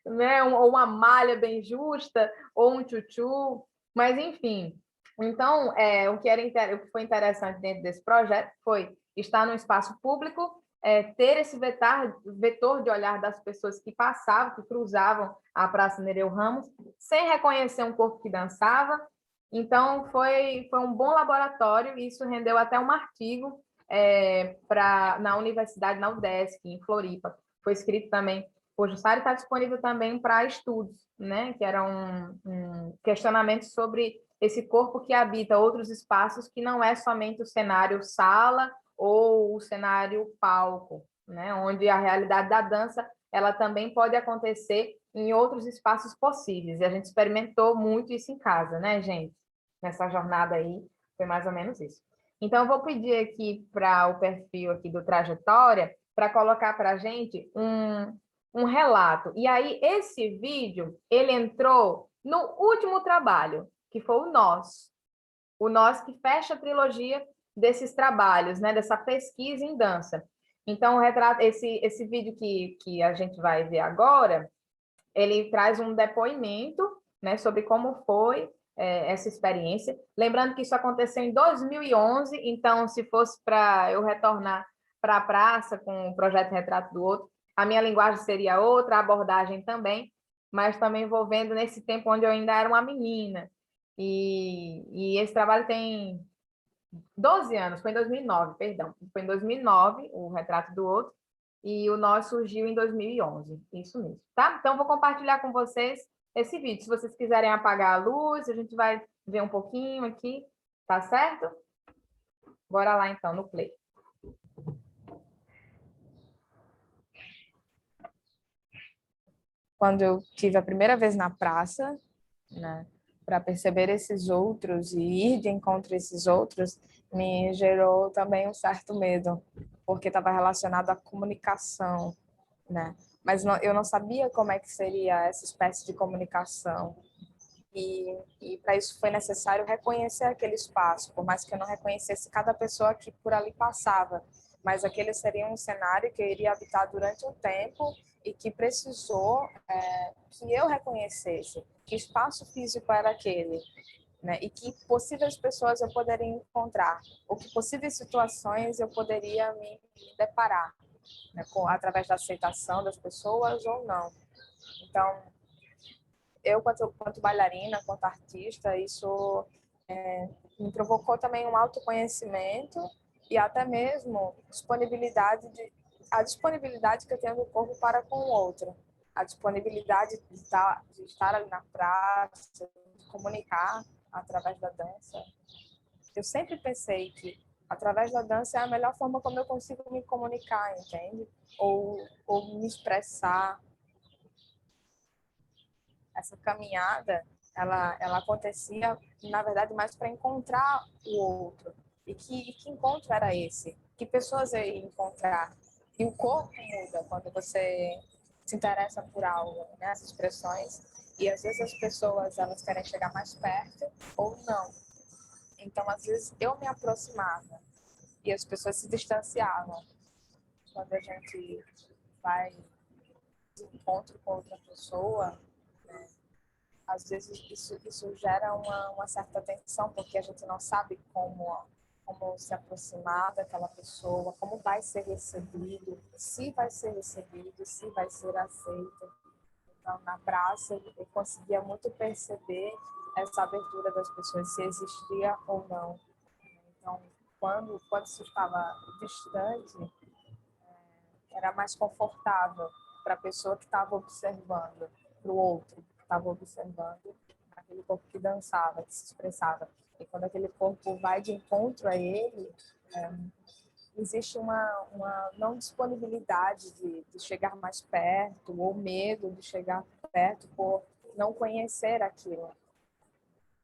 Speaker 1: né? Ou uma malha bem justa, ou um tchutchu, mas enfim. Então, o que foi interessante dentro desse projeto foi estar num espaço público, ter esse vetor de olhar das pessoas que passavam, que cruzavam a Praça Nereu Ramos, sem reconhecer um corpo que dançava. Então, foi um bom laboratório, e isso rendeu até um artigo na universidade, na UDESC, em Floripa. Foi escrito também por Jussara e está disponível também para estudos, né? Que era um questionamento sobre esse corpo que habita outros espaços, que não é somente o cenário sala ou o cenário palco, né? Onde a realidade da dança ela também pode acontecer em outros espaços possíveis. E a gente experimentou muito isso em casa, né, gente? Nessa jornada aí, foi mais ou menos isso. Então, eu vou pedir aqui para o perfil aqui do Trajetória para colocar para a gente um relato. E aí, esse vídeo, ele entrou no último trabalho, que foi o Nós que fecha a trilogia desses trabalhos, né, dessa pesquisa em dança. Então, esse vídeo que a gente vai ver agora, ele traz um depoimento, né, sobre como foi essa experiência. Lembrando que isso aconteceu em 2011, então, se fosse para eu retornar para a praça com o projeto Retrato do Outro, a minha linguagem seria outra, a abordagem também, mas também envolvendo nesse tempo onde eu ainda era uma menina. E esse trabalho tem 12 anos, foi em 2009, perdão. Foi em 2009, o Retrato do Outro, e o Nós surgiu em 2011, isso mesmo, tá? Então, vou compartilhar com vocês esse vídeo. Se vocês quiserem apagar a luz, a gente vai ver um pouquinho aqui, tá certo? Bora lá, então, no play. Quando eu tive a primeira vez na praça, né, para perceber esses outros e ir de encontro a esses outros, me gerou também um certo medo, porque estava relacionado à comunicação, né? Mas eu não sabia como é que seria essa espécie de comunicação. E para isso foi necessário reconhecer aquele espaço, por mais que eu não reconhecesse cada pessoa que por ali passava. Mas aquele seria um cenário que eu iria habitar durante um tempo e que precisou que eu reconhecesse que espaço físico era aquele, né? E que possíveis pessoas eu poderia encontrar, ou que possíveis situações eu poderia me deparar, né? Através da aceitação das pessoas ou não. Então, eu, quanto bailarina, quanto artista, isso me provocou também um autoconhecimento e até mesmo a disponibilidade que eu tenho do corpo para com o outro, a disponibilidade de estar ali na praça, de comunicar através da dança. Eu sempre pensei que através da dança é a melhor forma como eu consigo me comunicar, entende? Ou me expressar. Essa caminhada, ela acontecia, na verdade, mais para encontrar o outro. E que encontro era esse? Que pessoas eu ia encontrar? E o corpo muda quando você se interessa por algo, né? As expressões. E às vezes as pessoas, elas querem chegar mais perto ou não. Então, às vezes, eu me aproximava e as pessoas se distanciavam. Quando a gente vai de encontro com outra pessoa, às vezes isso gera uma certa tensão, porque a gente não sabe como se aproximar daquela pessoa, como vai ser recebido, se vai ser recebido, se vai ser aceito. Então, na praça, eu conseguia muito perceber essa abertura das pessoas, se existia ou não. Então, quando isso estava distante, era mais confortável para a pessoa que estava observando, para o outro que estava observando aquele corpo que dançava, que se expressava. E quando aquele corpo vai de encontro a ele, existe uma não disponibilidade de chegar mais perto, ou medo de chegar perto por não conhecer aquilo.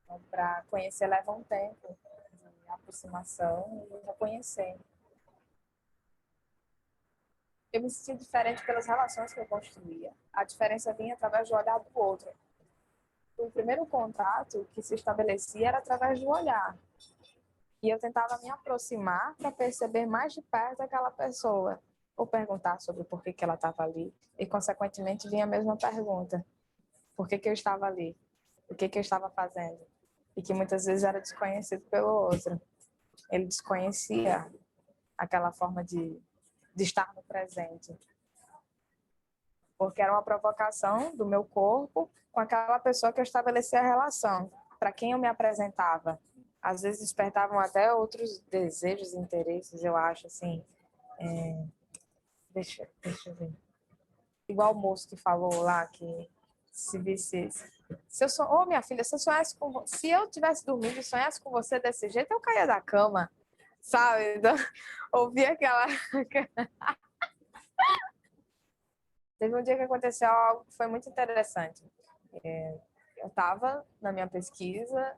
Speaker 1: Então, para conhecer leva um tempo de aproximação e reconhecer. Eu me sentia diferente pelas relações que eu construía. A diferença vinha através do olhar do outro. O primeiro contato que se estabelecia era através do olhar. E eu tentava me aproximar para perceber mais de perto aquela pessoa, ou perguntar sobre por que ela estava ali. E, consequentemente, vinha a mesma pergunta. Por que eu estava ali? O que eu estava fazendo? E que muitas vezes era desconhecido pelo outro. Ele desconhecia aquela forma de estar no presente. Porque era uma provocação do meu corpo com aquela pessoa que eu estabelecia a relação, para quem eu me apresentava. Às vezes despertavam até outros desejos e interesses, eu acho, assim. Deixa eu ver. Igual o moço que falou lá, que se visse... Ô, minha filha, se eu tivesse dormido e sonhasse com você desse jeito, eu caía da cama, sabe? Então, ouvi aquela... Teve um dia que aconteceu algo que foi muito interessante. Eu estava na minha pesquisa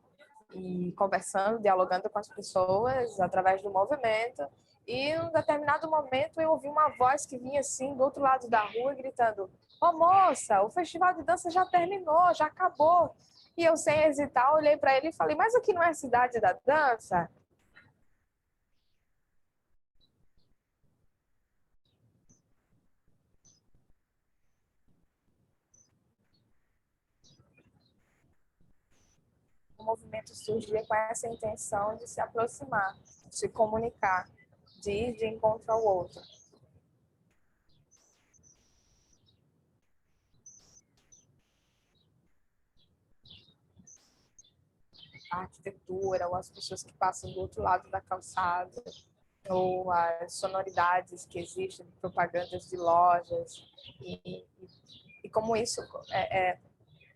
Speaker 1: e conversando, dialogando com as pessoas através do movimento,
Speaker 4: E em um determinado momento eu ouvi uma voz que vinha assim do outro lado da rua gritando: Ô moça, o festival de dança já terminou, já acabou. E eu, sem hesitar, olhei para ele e falei: mas aqui não é a cidade da dança? O movimento surgia com essa intenção de se aproximar, de se comunicar, de ir de encontro ao outro. A arquitetura, ou as pessoas que passam do outro lado da calçada, ou as sonoridades que existem, propagandas de lojas, e como isso,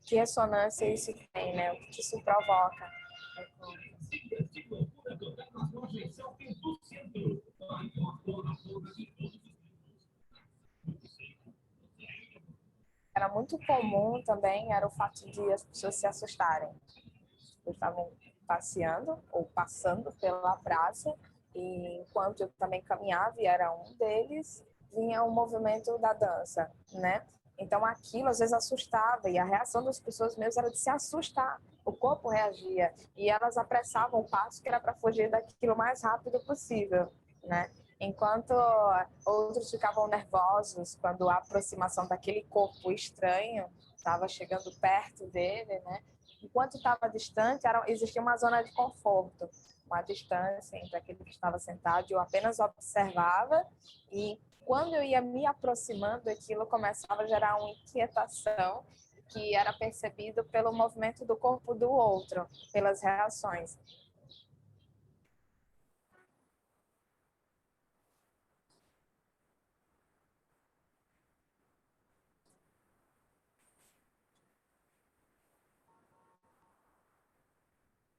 Speaker 4: que ressonância isso tem, né? O que isso provoca. Era muito comum também, era o fato de as pessoas se assustarem. Eles estavam passeando ou passando pela praça e enquanto eu também caminhava e era um deles, vinha o movimento da dança, né? Então aquilo às vezes assustava e a reação das pessoas mesmo era de se assustar. O corpo reagia e elas apressavam o passo que era para fugir daquilo o mais rápido possível, né? Enquanto outros ficavam nervosos quando a aproximação daquele corpo estranho estava chegando perto dele, né? Enquanto estava distante, existia uma zona de conforto, uma distância entre aquele que estava sentado e eu apenas observava. E quando eu ia me aproximando, aquilo começava a gerar uma inquietação que era percebido pelo movimento do corpo do outro, pelas reações.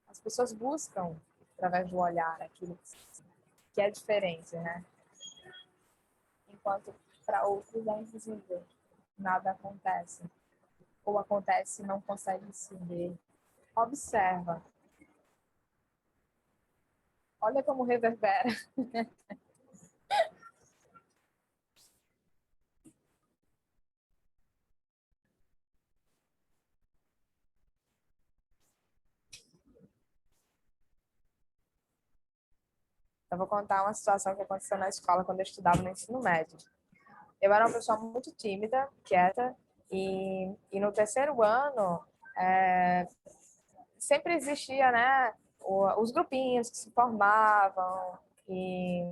Speaker 4: As pessoas buscam, através do olhar, aquilo que é diferente, né? Enquanto para outros é invisível, nada acontece. Ou acontece e não consegue se ver. Observa. Olha como reverbera. Eu vou contar uma situação que aconteceu na escola quando eu estudava no ensino médio. Eu era uma pessoa muito tímida, quieta, e no terceiro ano sempre existia, né, os grupinhos que se formavam e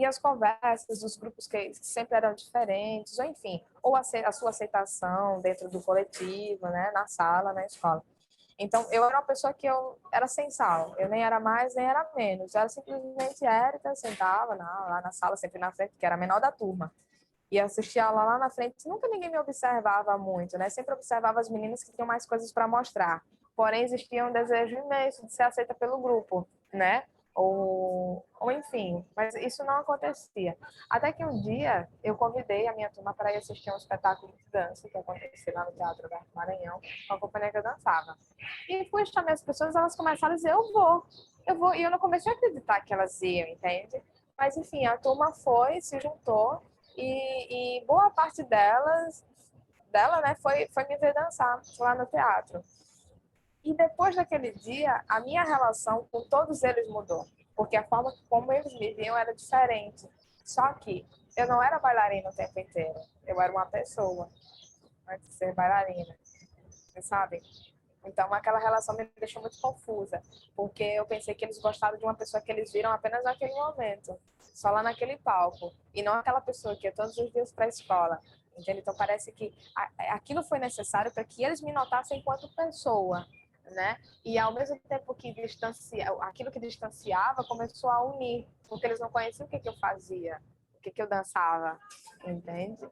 Speaker 4: as conversas dos grupos que sempre eram diferentes, ou enfim, ou a sua aceitação dentro do coletivo, né, na sala, na escola. Então, eu era uma pessoa que eu era sem sal. Eu nem era mais, nem era menos. Eu era simplesmente Érica, sentava lá na sala, sempre na frente, que era a menor da turma. E assistia aula lá na frente. Nunca ninguém me observava muito, né? Sempre observava as meninas que tinham mais coisas para mostrar. Porém, existia um desejo imenso de ser aceita pelo grupo, né? Ou enfim, mas isso não acontecia. Até que um dia eu convidei a minha turma para ir assistir um espetáculo de dança que acontecia lá no Teatro Alberto Maranhão, com a companhia que eu dançava. E fui chamar as pessoas, elas começaram a dizer, eu vou. E eu não comecei a acreditar que elas iam, entende? Mas enfim, a turma foi, se juntou, e boa parte dela, né, foi me ver dançar lá no teatro. E depois daquele dia, a minha relação com todos eles mudou, porque a forma como eles me viam era diferente. Só que eu não era bailarina o tempo inteiro, eu era uma pessoa antes de ser bailarina, sabe? Então, aquela relação me deixou muito confusa, porque eu pensei que eles gostavam de uma pessoa que eles viram apenas naquele momento, só lá naquele palco, e não aquela pessoa que ia todos os dias para a escola. Entende? Então, parece que aquilo foi necessário para que eles me notassem enquanto pessoa, né? E ao mesmo tempo que aquilo que distanciava começou a unir, porque eles não conheciam o que eu fazia, o que eu dançava, entende?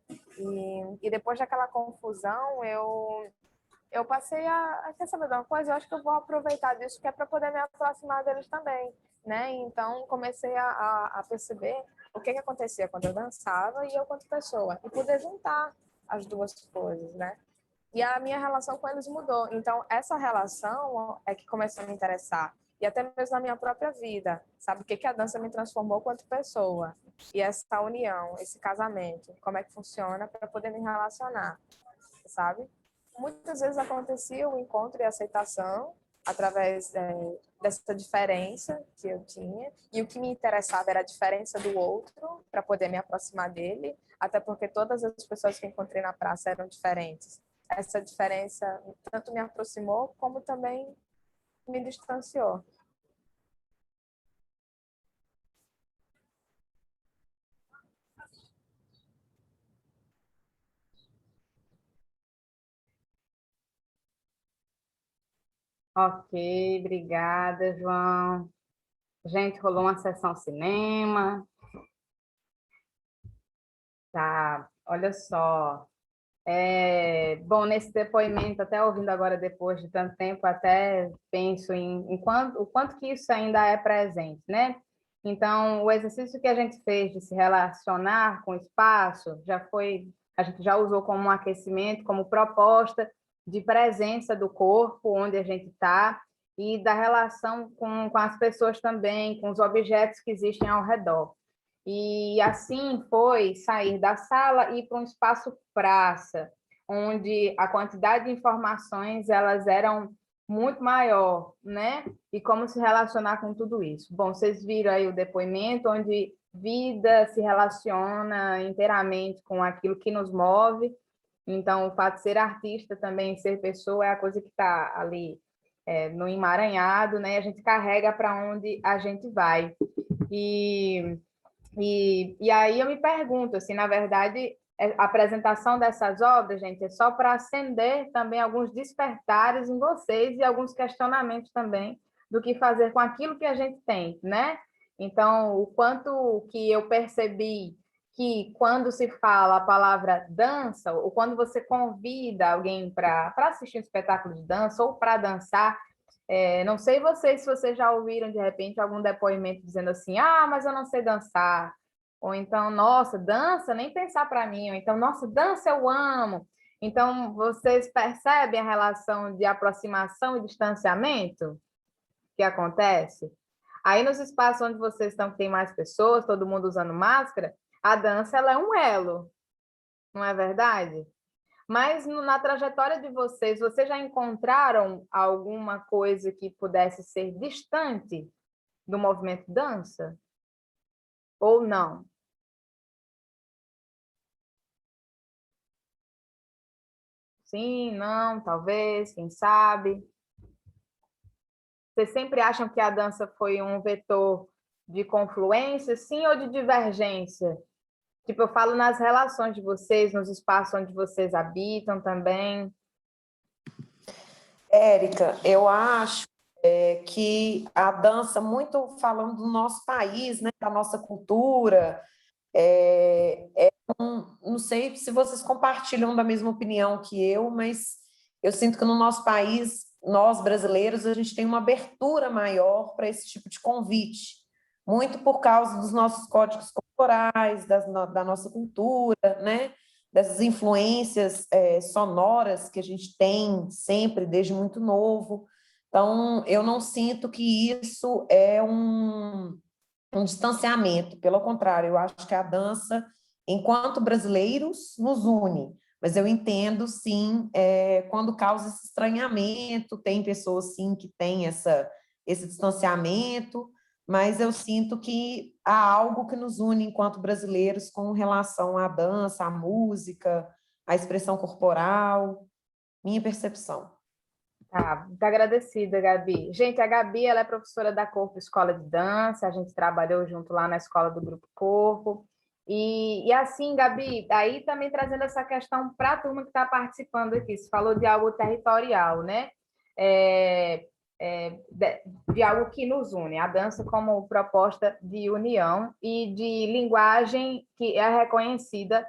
Speaker 4: E depois daquela confusão, eu passei quer saber de uma coisa? Eu acho que eu vou aproveitar disso, que é para poder me aproximar deles também, né? Então, comecei a perceber o que acontecia quando eu dançava e eu quanto pessoa, e poder juntar as duas coisas, né? E a minha relação com eles mudou. Então, essa relação é que começou a me interessar. e até mesmo na minha própria vida, sabe? O que que a dança me transformou quanto pessoa. E essa união, esse casamento, como é que funciona para poder me relacionar, sabe? Muitas vezes acontecia o encontro e a aceitação através dessa diferença que eu tinha, e o que me interessava era a diferença do outro, para poder me aproximar dele, até porque todas as pessoas que encontrei na praça eram diferentes. Essa diferença tanto me aproximou, como também me distanciou.
Speaker 1: Ok, obrigada, João. Gente, rolou uma sessão cinema. Tá, olha só. Bom, nesse depoimento, até ouvindo agora depois de tanto tempo, até penso o quanto que isso ainda é presente, né? Então, o exercício que a gente fez de se relacionar com o espaço a gente já usou como um aquecimento, como proposta de presença do corpo onde a gente está e da relação com as pessoas também, com os objetos que existem ao redor. E assim foi sair da sala e ir para um espaço praça, onde a quantidade de informações elas eram muito maior, né? E como se relacionar com tudo isso. Bom, vocês viram aí o depoimento, onde vida se relaciona inteiramente com aquilo que nos move. Então, o fato de ser artista também, ser pessoa, é a coisa que está ali no emaranhado, né? A gente carrega para onde a gente vai. E aí eu me pergunto, assim, na verdade, a apresentação dessas obras, gente, é só para acender também alguns despertares em vocês e alguns questionamentos também do que fazer com aquilo que a gente tem, né? Então, o quanto que eu percebi que quando se fala a palavra dança, ou quando você convida alguém para assistir um espetáculo de dança ou para dançar, não sei vocês se vocês já ouviram de repente algum depoimento dizendo assim, ah, mas eu não sei dançar. Ou então, nossa, dança, nem pensar para mim. Ou então, nossa, dança eu amo. Então, vocês percebem a relação de aproximação e distanciamento que acontece? Aí, nos espaços onde vocês estão, que tem mais pessoas, todo mundo usando máscara, a dança ela é um elo, não é verdade? Mas na trajetória de vocês já encontraram alguma coisa que pudesse ser distante do movimento dança? Ou não? Sim, não, talvez, quem sabe? Vocês sempre acham que a dança foi um vetor de confluência, sim, ou de divergência? Tipo, eu falo nas relações de vocês, nos espaços onde vocês habitam também.
Speaker 9: Érica, eu acho que a dança, muito falando do nosso país, né, da nossa cultura, não sei se vocês compartilham da mesma opinião que eu, mas eu sinto que no nosso país, nós brasileiros, a gente tem uma abertura maior para esse tipo de convite, muito por causa dos nossos códigos corporais, da nossa cultura, né? Dessas influências sonoras que a gente tem sempre, desde muito novo. Então, eu não sinto que isso é um distanciamento, pelo contrário, eu acho que a dança, enquanto brasileiros, nos une, mas eu entendo, sim, quando causa esse estranhamento, tem pessoas, sim, que têm esse distanciamento, mas eu sinto que há algo que nos une enquanto brasileiros com relação à dança, à música, à expressão corporal, minha percepção.
Speaker 1: Tá, muito agradecida, Gabi. Gente, a Gabi, ela é professora da Corpo Escola de Dança, a gente trabalhou junto lá na escola do Grupo Corpo. E assim, Gabi, aí também trazendo essa questão para a turma que está participando aqui, você falou de algo territorial, né? É, de algo que nos une, a dança como proposta de união e de linguagem que é reconhecida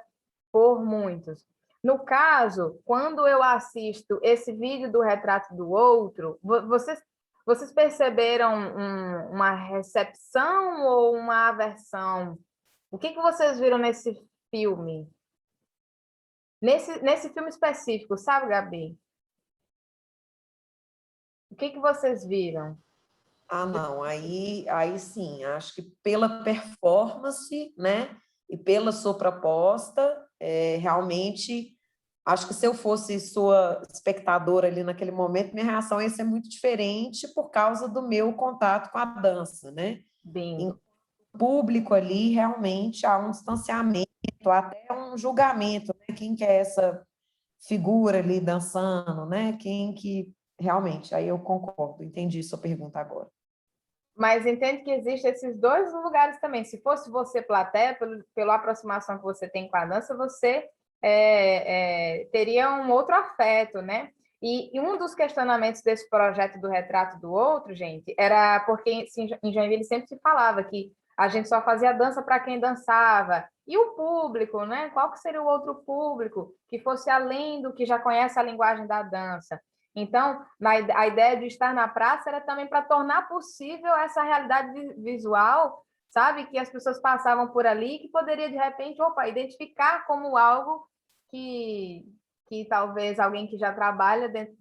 Speaker 1: por muitos. No caso, quando eu assisto esse vídeo do retrato do outro, vocês perceberam uma recepção ou uma aversão? O que vocês viram nesse filme? Nesse filme específico, sabe, Gabi? O que vocês viram?
Speaker 9: Ah, não, aí sim, acho que pela performance, né, e pela sua proposta, realmente, acho que se eu fosse sua espectadora ali naquele momento, minha reação ia ser muito diferente por causa do meu contato com a dança, né? Em
Speaker 1: Bingo.
Speaker 9: público ali, realmente há um distanciamento, até um julgamento, né? Quem que é essa figura ali dançando, né? Quem que realmente, aí eu concordo, entendi sua pergunta agora.
Speaker 1: Mas entende que existem esses dois lugares também. Se fosse você plateia, pela aproximação que você tem com a dança, você teria um outro afeto, né? E um dos questionamentos desse projeto do Retrato do Outro, gente, era porque em Joinville sempre se falava que a gente só fazia dança para quem dançava. E o público, né? Qual que seria o outro público que fosse além do que já conhece a linguagem da dança? Então, a ideia de estar na praça era também para tornar possível essa realidade visual, sabe? Que as pessoas passavam por ali, que poderia, de repente, identificar como algo que talvez alguém que já trabalha dentro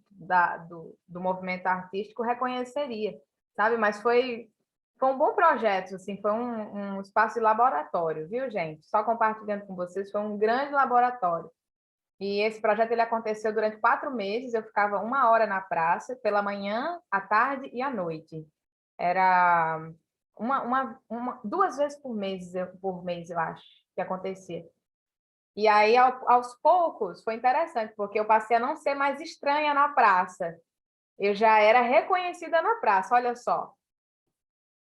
Speaker 1: do movimento artístico reconheceria, sabe? Mas foi um bom projeto, assim, foi um espaço de laboratório, viu, gente? Só compartilhando com vocês, foi um grande laboratório. E esse projeto ele aconteceu durante 4 meses. Eu ficava 1 hora na praça, pela manhã, à tarde e à noite. Era 2 vezes por mês, eu acho, que acontecia. E aí, aos poucos, foi interessante, porque eu passei a não ser mais estranha na praça. Eu já era reconhecida na praça, olha só.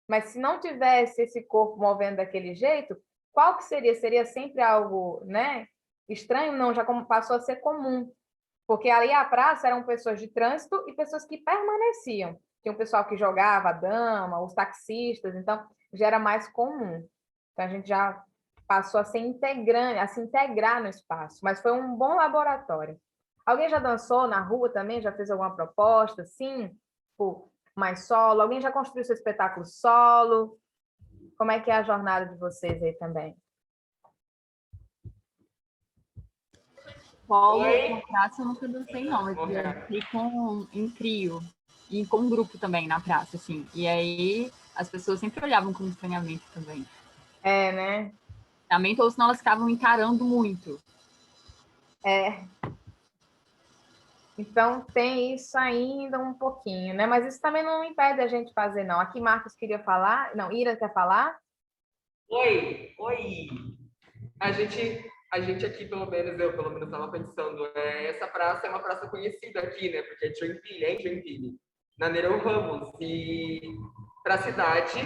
Speaker 1: Mas se não tivesse esse corpo movendo daquele jeito, qual que seria? Seria sempre algo, né? Estranho? Não, já como passou a ser comum. Porque ali a praça eram pessoas de trânsito e pessoas que permaneciam. Tinha um pessoal que jogava dama, os taxistas, então já era mais comum. Então a gente já passou a ser integrante, a se integrar no espaço, mas foi um bom laboratório. Alguém já dançou na rua também? Já fez alguma proposta? Sim? Tipo, mais solo? Alguém já construiu seu espetáculo solo? Como é que é a jornada de vocês aí também?
Speaker 3: Polo na praça eu nunca dancei, não. Eu dancei em trio e com um grupo também na praça, assim. E aí as pessoas sempre olhavam com estranhamento também.
Speaker 1: É, né?
Speaker 3: Também, ou senão elas ficavam encarando muito.
Speaker 1: É. Então, tem isso ainda um pouquinho, né? Mas isso também não impede a gente fazer, não. Aqui, Marcos queria falar. Não, Ira quer falar?
Speaker 8: Oi. A gente aqui, pelo menos, eu pelo menos estava pensando, essa praça é uma praça conhecida aqui, né? Porque é Joinville, é em Joinville, na Nereu Ramos. E para a cidade,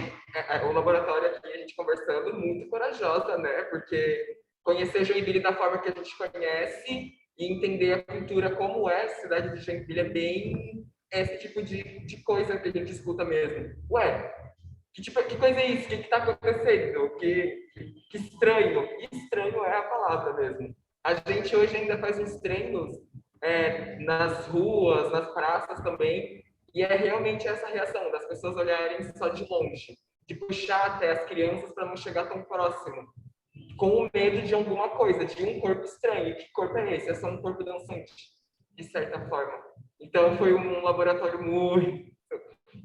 Speaker 8: o laboratório aqui, a gente conversando, muito corajosa, né? Porque conhecer Joinville da forma que a gente conhece e entender a cultura como é a cidade de Joinville é bem esse tipo de coisa que a gente escuta mesmo. Ué, que coisa é isso? O que está acontecendo? Que estranho. Estranho é a palavra mesmo. A gente hoje ainda faz uns treinos nas ruas, nas praças também, e é realmente essa reação das pessoas olharem só de longe, de puxar até as crianças para não chegar tão próximo, com o medo de alguma coisa, de um corpo estranho. Que corpo é esse? É só um corpo dançante, de certa forma. Então foi um laboratório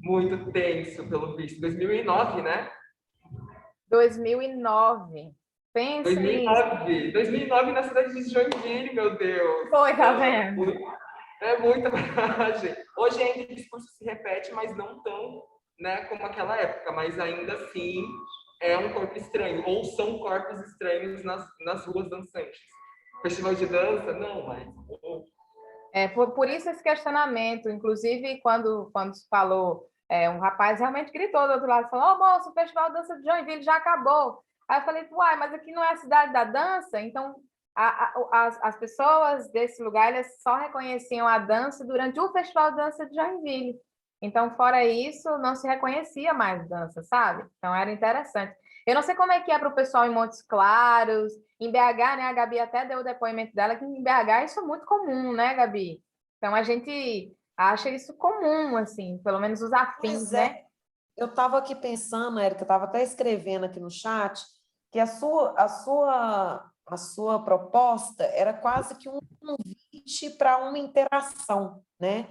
Speaker 8: muito tenso, pelo visto. 2009, né?
Speaker 1: 2009. Pensa nisso.
Speaker 8: 2009 na cidade de Joinville, meu Deus.
Speaker 1: Foi, tá vendo?
Speaker 8: É muita coragem. Hoje ainda o discurso se repete, mas não tão, né, como aquela época. Mas ainda assim é um corpo estranho. Ou são corpos estranhos nas ruas dançantes. Festival de dança? Não, mas...
Speaker 1: Por isso esse questionamento. Inclusive, quando se falou, um rapaz realmente gritou do outro lado, falou, moço, o Festival de Dança de Joinville já acabou. Aí eu falei, uai, mas aqui não é a cidade da dança? Então, as pessoas desse lugar, elas só reconheciam a dança durante o Festival de Dança de Joinville. Então, fora isso, não se reconhecia mais dança, sabe? Então, era interessante. Eu não sei como é que é para o pessoal em Montes Claros, em BH, né? A Gabi até deu o depoimento dela que em BH isso é muito comum, né, Gabi? Então, a gente acha isso comum, assim, pelo menos os afins, né?
Speaker 9: Eu estava aqui pensando, Érica, eu estava até escrevendo aqui no chat, que a sua proposta era quase que um convite para uma interação, né?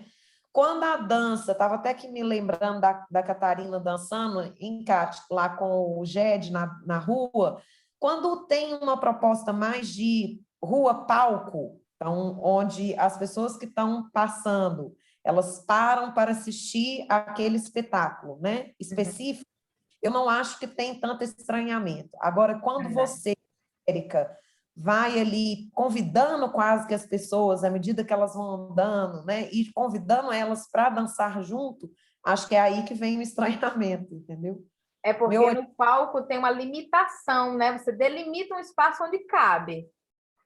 Speaker 9: quando a dança, estava até aqui me lembrando da Catarina dançando em Cat, lá com o Ged na rua, quando tem uma proposta mais de rua-palco, então, onde as pessoas que estão passando, elas param para assistir aquele espetáculo, né, específico, eu não acho que tem tanto estranhamento. Agora, quando você, Érica, vai ali convidando quase que as pessoas, à medida que elas vão andando, né, e convidando elas para dançar junto, acho que é aí que vem o estranhamento, entendeu?
Speaker 1: É porque no palco tem uma limitação, né? Você delimita um espaço onde cabe.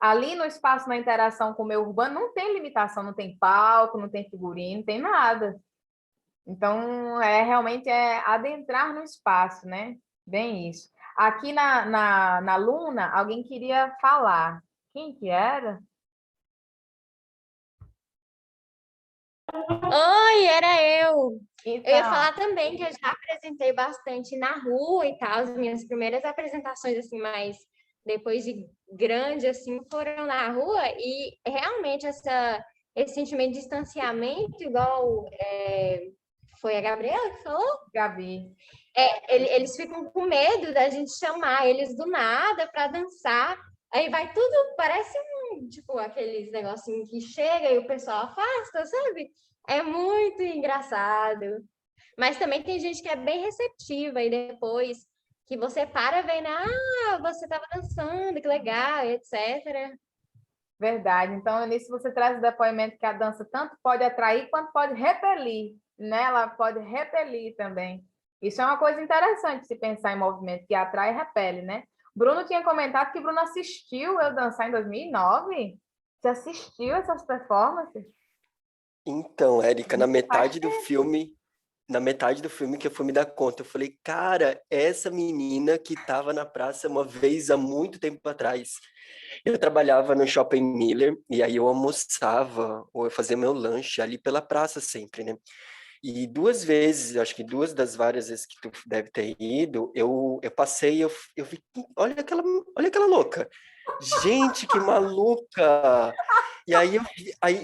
Speaker 1: Ali no espaço, na interação com o meio urbano, não tem limitação, não tem palco, não tem figurino, não tem nada. Então, realmente é adentrar no espaço, né? Bem isso. Aqui na Luna, alguém queria falar. Quem que era?
Speaker 7: Oi, era eu.
Speaker 1: Então,
Speaker 7: Eu ia falar também que eu já apresentei bastante na rua e tal. As minhas primeiras apresentações, assim, mais depois de grande, assim, foram na rua. E realmente esse sentimento de distanciamento, igual foi a Gabriela que falou?
Speaker 1: Gabi.
Speaker 7: Eles ficam com medo da gente chamar eles do nada para dançar. Aí vai tudo, parece tipo, aqueles negocinhos que chega e o pessoal afasta, sabe? É muito engraçado. Mas também tem gente que é bem receptiva e depois que você para vendo, você estava dançando, que legal, etc.
Speaker 1: Verdade. Então, nisso você traz o depoimento que a dança tanto pode atrair quanto pode repelir, né? Ela pode repelir também. Isso é uma coisa interessante se pensar em movimento que atrai e repele, né? Bruno tinha comentado que Bruno assistiu eu dançar em 2009. Você assistiu essas performances?
Speaker 2: Então, Érica, na metade do filme que eu fui me dar conta, eu falei, cara, essa menina que estava na praça uma vez há muito tempo atrás. Eu trabalhava no Shopping Miller e aí eu almoçava ou eu fazia meu lanche ali pela praça sempre, né? E duas vezes, acho que duas das várias vezes que tu deve ter ido, eu passei, eu vi, olha aquela louca. Gente, que maluca! E aí,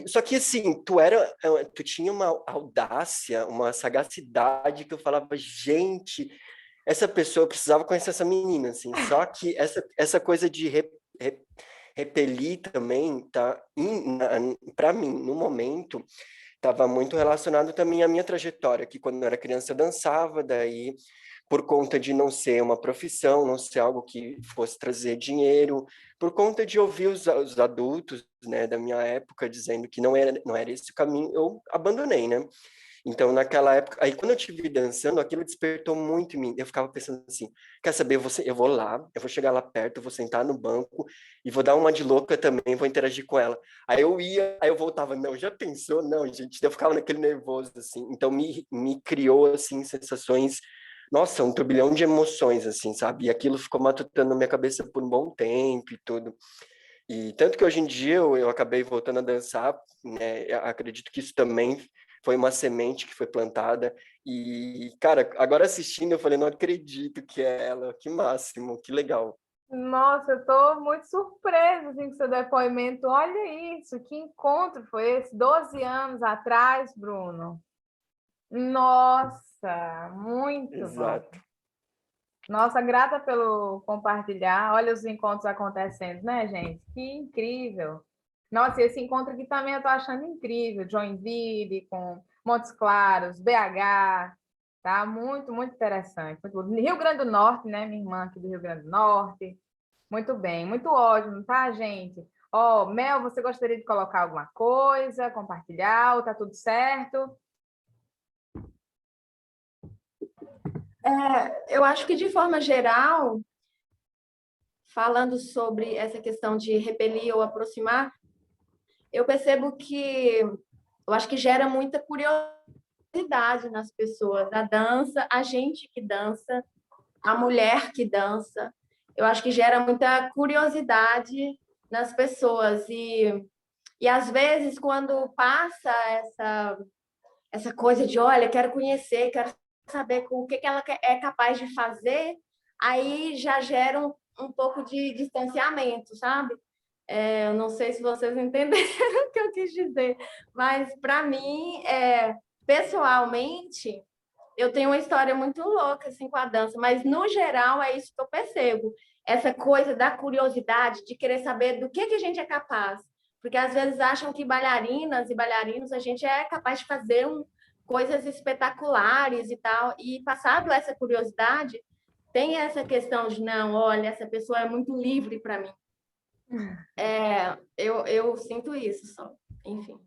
Speaker 2: só que assim, tu tinha uma audácia, uma sagacidade que eu falava, gente, essa pessoa, eu precisava conhecer essa menina, assim. Só que essa coisa de repelir também, tá, para mim, no momento, estava muito relacionado também à minha trajetória, que quando eu era criança eu dançava, daí por conta de não ser uma profissão, não ser algo que fosse trazer dinheiro, por conta de ouvir os adultos, né, da minha época dizendo que não era esse o caminho, eu abandonei, né? Então, naquela época, aí quando eu te vi dançando, aquilo despertou muito em mim. Eu ficava pensando assim, quer saber, eu vou lá, eu vou chegar lá perto, eu vou sentar no banco e vou dar uma de louca também, vou interagir com ela. Aí eu ia, aí eu voltava, não, já pensou? Não, gente, eu ficava naquele nervoso, assim. Então, me criou, assim, sensações, nossa, um turbilhão de emoções, assim, sabe? E aquilo ficou matutando na minha cabeça por um bom tempo e tudo. E tanto que hoje em dia eu acabei voltando a dançar, né? Eu acredito que isso também foi uma semente que foi plantada. E, cara, agora assistindo, eu falei, não acredito que é ela, que máximo, que legal.
Speaker 1: Nossa, eu estou muito surpresa assim, com seu depoimento. Olha isso, que encontro foi esse? 12 anos atrás, Bruno. Nossa, muito
Speaker 2: Exato.
Speaker 1: bom. Nossa, grata pelo compartilhar. Olha os encontros acontecendo, né, gente? Que incrível. Nossa, e esse encontro aqui também eu estou achando incrível. Joinville com Montes Claros, BH, tá? Muito, muito interessante. Muito bom. Rio Grande do Norte, né? Minha irmã aqui do Rio Grande do Norte. Muito bem, muito ótimo, tá, gente? Ó, Mel, você gostaria de colocar alguma coisa, compartilhar, ou tá tudo certo?
Speaker 10: Eu acho que, de forma geral, falando sobre essa questão de repelir ou aproximar, eu percebo que eu acho que gera muita curiosidade nas pessoas. A dança, a gente que dança, a mulher que dança, eu acho que gera muita curiosidade nas pessoas. E às vezes, quando passa essa coisa de, olha, quero conhecer, quero saber o que ela é capaz de fazer, aí já gera um pouco de distanciamento, sabe? Eu não sei se vocês entenderam o que eu quis dizer, mas para mim, pessoalmente, eu tenho uma história muito louca assim, com a dança, mas no geral é isso que eu percebo. Essa coisa da curiosidade, de querer saber do que a gente é capaz. Porque às vezes acham que bailarinas e bailarinos a gente é capaz de fazer coisas espetaculares e tal. E passado essa curiosidade, tem essa questão de, não, olha, essa pessoa é muito livre para mim. Eu sinto isso só. Enfim,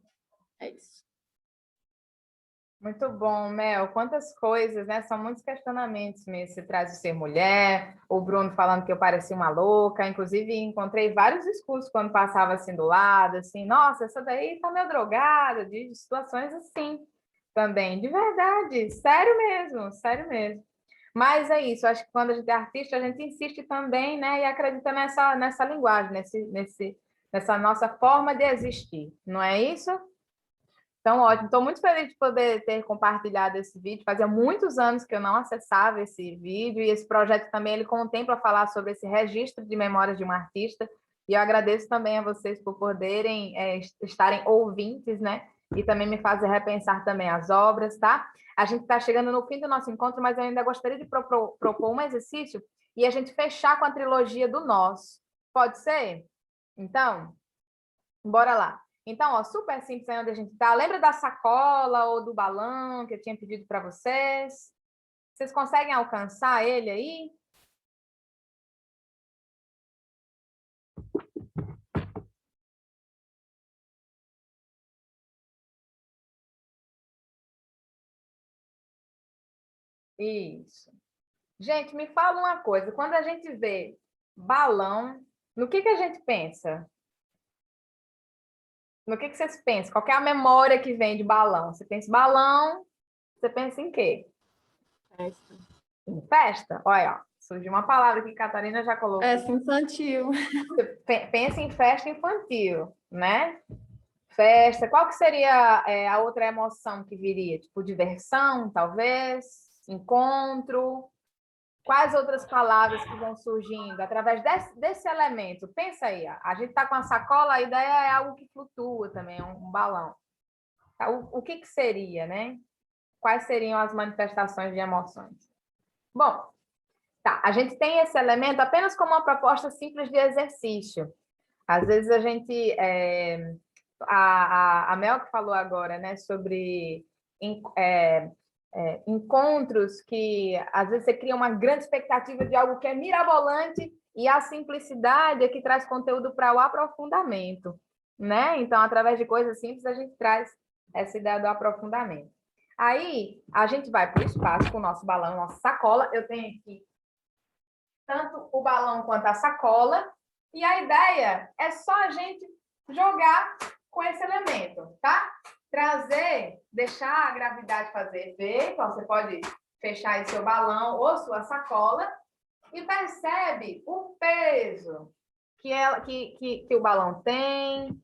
Speaker 10: é isso.
Speaker 1: Muito bom, Mel. Quantas coisas, né? São muitos questionamentos mesmo. Você traz o ser mulher, o Bruno falando que eu parecia uma louca. Inclusive, encontrei vários discursos quando passava assim do lado, assim, nossa, essa daí tá meio drogada, de situações assim também. De verdade, sério mesmo, sério mesmo. Mas é isso, acho que quando a gente é artista, a gente insiste também, né? E acredita nessa linguagem, nessa nossa forma de existir, não é isso? Então, ótimo. Estou muito feliz de poder ter compartilhado esse vídeo. Fazia muitos anos que eu não acessava esse vídeo e esse projeto também ele contempla falar sobre esse registro de memórias de um artista. E eu agradeço também a vocês por poderem estarem ouvintes, né? E também me fazer repensar também as obras, tá? A gente está chegando no fim do nosso encontro, mas eu ainda gostaria de propor um exercício e a gente fechar com a trilogia do Nós. Pode ser? Então, bora lá. Então, ó, super simples aí onde a gente está. Lembra da sacola ou do balão que eu tinha pedido para vocês? Vocês conseguem alcançar ele aí? Isso. Gente, me fala uma coisa. Quando a gente vê balão, no que a gente pensa? No que vocês pensam? Qual que é a memória que vem de balão? Você pensa em balão, você pensa em quê?
Speaker 3: Festa.
Speaker 1: Em festa? Olha, ó, surgiu uma palavra que a Catarina já colocou.
Speaker 10: Festa infantil.
Speaker 1: Você pensa em festa infantil, né? Festa. Qual que seria a outra emoção que viria? Tipo, diversão, talvez? Encontro? Quais outras palavras que vão surgindo através desse elemento? Pensa aí, ó. A gente está com a sacola, a ideia é algo que flutua também, um balão. Tá? O que seria, né? Quais seriam as manifestações de emoções? Bom, tá. A gente tem esse elemento apenas como uma proposta simples de exercício. Às vezes a gente... a Mel que falou agora, né? Sobre... encontros que às vezes você cria uma grande expectativa de algo que é mirabolante e a simplicidade é que traz conteúdo para o aprofundamento, né? Então, através de coisas simples, a gente traz essa ideia do aprofundamento. Aí, a gente vai para o espaço com o nosso balão, nossa sacola. Eu tenho aqui tanto o balão quanto a sacola e a ideia é só a gente jogar com esse elemento, tá? Trazer, deixar a gravidade fazer efeito, você pode fechar aí seu balão ou sua sacola e percebe o peso que o balão tem.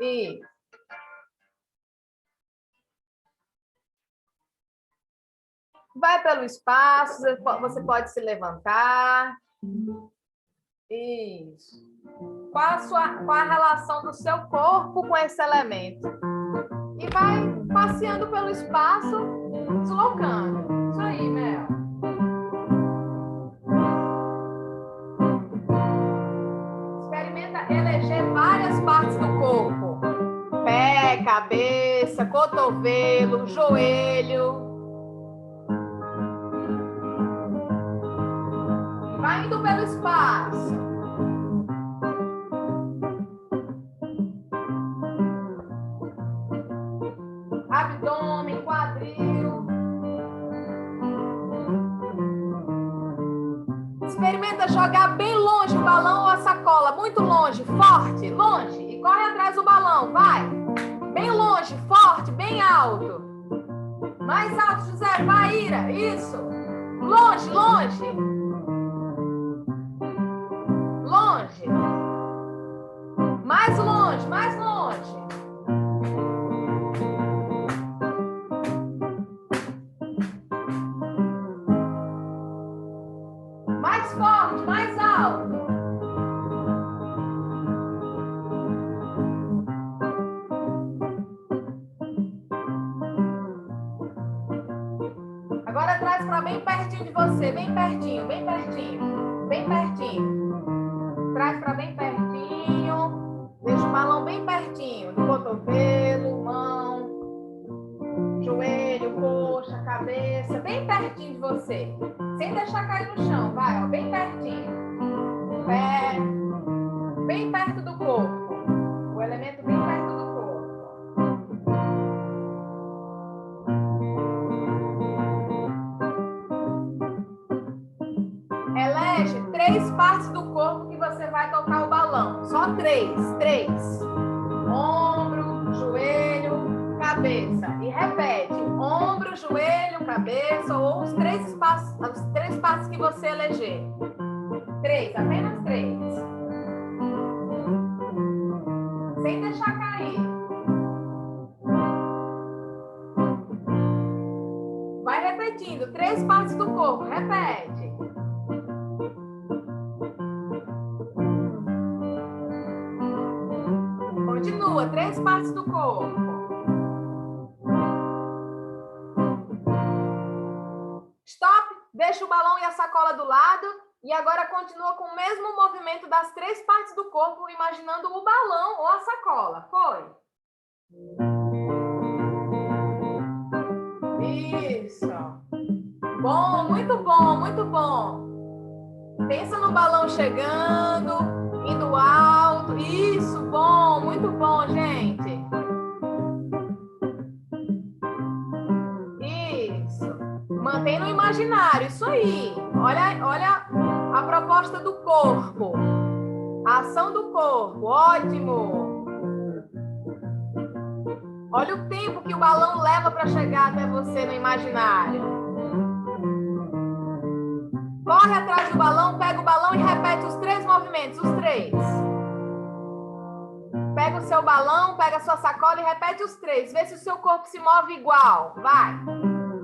Speaker 1: E vai pelo espaço, você pode se levantar. Isso. Qual a relação do seu corpo com esse elemento? E vai passeando pelo espaço, deslocando. Isso aí, Mel. Experimenta eleger várias partes do corpo. Pé, cabeça, cotovelo, joelho. Vai indo pelo espaço. Abdômen, quadril. Experimenta jogar bem longe o balão ou a sacola, muito longe, forte, longe, e corre atrás do balão, vai. Bem longe, forte, bem alto. Mais alto, José, vai, Ira, isso. Longe, longe. Longe. Mais longe, mais longe. Mais forte, mais alto. pertinho de você, bem pertinho, bem pertinho, bem pertinho. Traz para bem pertinho. Deixa o balão bem pertinho do cotovelo, mão, joelho, coxa, cabeça, bem pertinho de você. Sem deixar cair no chão, vai, ó, bem pertinho. Pé, bem perto do corpo. O elemento bem perto do corpo. Elege 3 partes do corpo que você vai tocar o balão. Só 3. Ombro, joelho, cabeça. E repete. Ombro, joelho, cabeça, ou os 3 espaços, as 3 partes que você eleger. 3, apenas 3. Sem deixar cair. Vai repetindo. 3 partes do corpo. Repete. Continua. 3 partes do corpo. Stop. Deixa o balão e a sacola do lado. E agora continua com o mesmo movimento das 3 partes do corpo, imaginando o balão ou a sacola. Foi? Isso. Bom, muito bom, muito bom. Pensa no balão chegando, indo alto. Isso, bom, muito bom, gente. Isso. Mantém no imaginário, isso aí. Olha a proposta do corpo. A ação do corpo, ótimo. Olha o tempo que o balão leva para chegar até você no imaginário. Corre atrás do balão, pega o balão e repete os 3 movimentos, os 3. Pega o seu balão, pega a sua sacola e repete os 3. Vê se o seu corpo se move igual. Vai.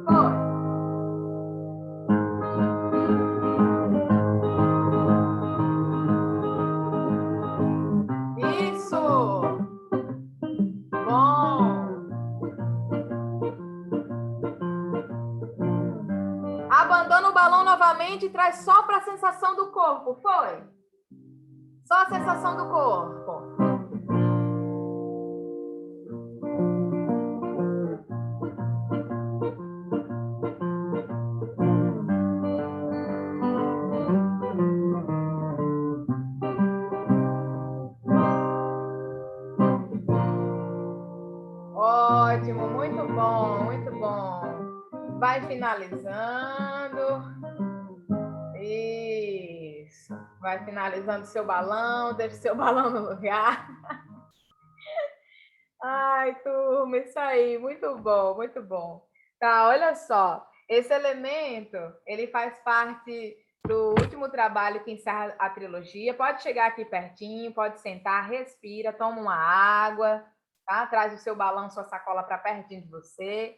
Speaker 1: Foi. Abandona o balão novamente e traz só para a sensação do corpo. Foi? Só a sensação do corpo. Ótimo, muito bom, muito bom. Vai finalizando. Isso. Vai finalizando seu balão, deixa seu balão no lugar. Ai, turma, isso aí, muito bom, muito bom. Tá, olha só, esse elemento, ele faz parte do último trabalho que encerra a trilogia. Pode chegar aqui pertinho, pode sentar, respira, toma uma água, tá? Traz o seu balão, sua sacola para pertinho de você.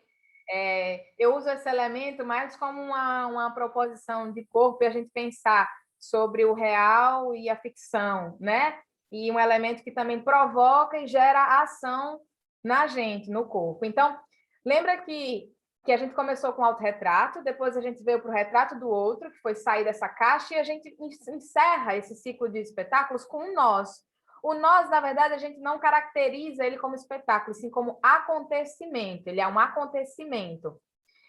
Speaker 1: Eu uso esse elemento mais como uma proposição de corpo e a gente pensar sobre o real e a ficção, né? E um elemento que também provoca e gera ação na gente, no corpo. Então, lembra que a gente começou com o autorretrato, depois a gente veio para o retrato do outro, que foi sair dessa caixa, e a gente encerra esse ciclo de espetáculos com o nós. O nós, na verdade, a gente não caracteriza ele como espetáculo, sim como acontecimento. Ele é um acontecimento.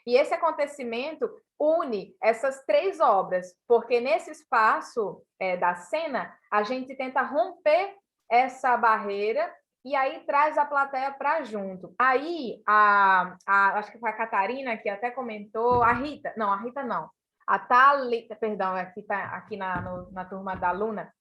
Speaker 1: E esse acontecimento une essas 3 obras, porque nesse espaço da cena, a gente tenta romper essa barreira e aí traz a plateia para junto. Aí, acho que foi a Catarina que até comentou, a Rita não, a Thalita, perdão, aqui na turma da Luna,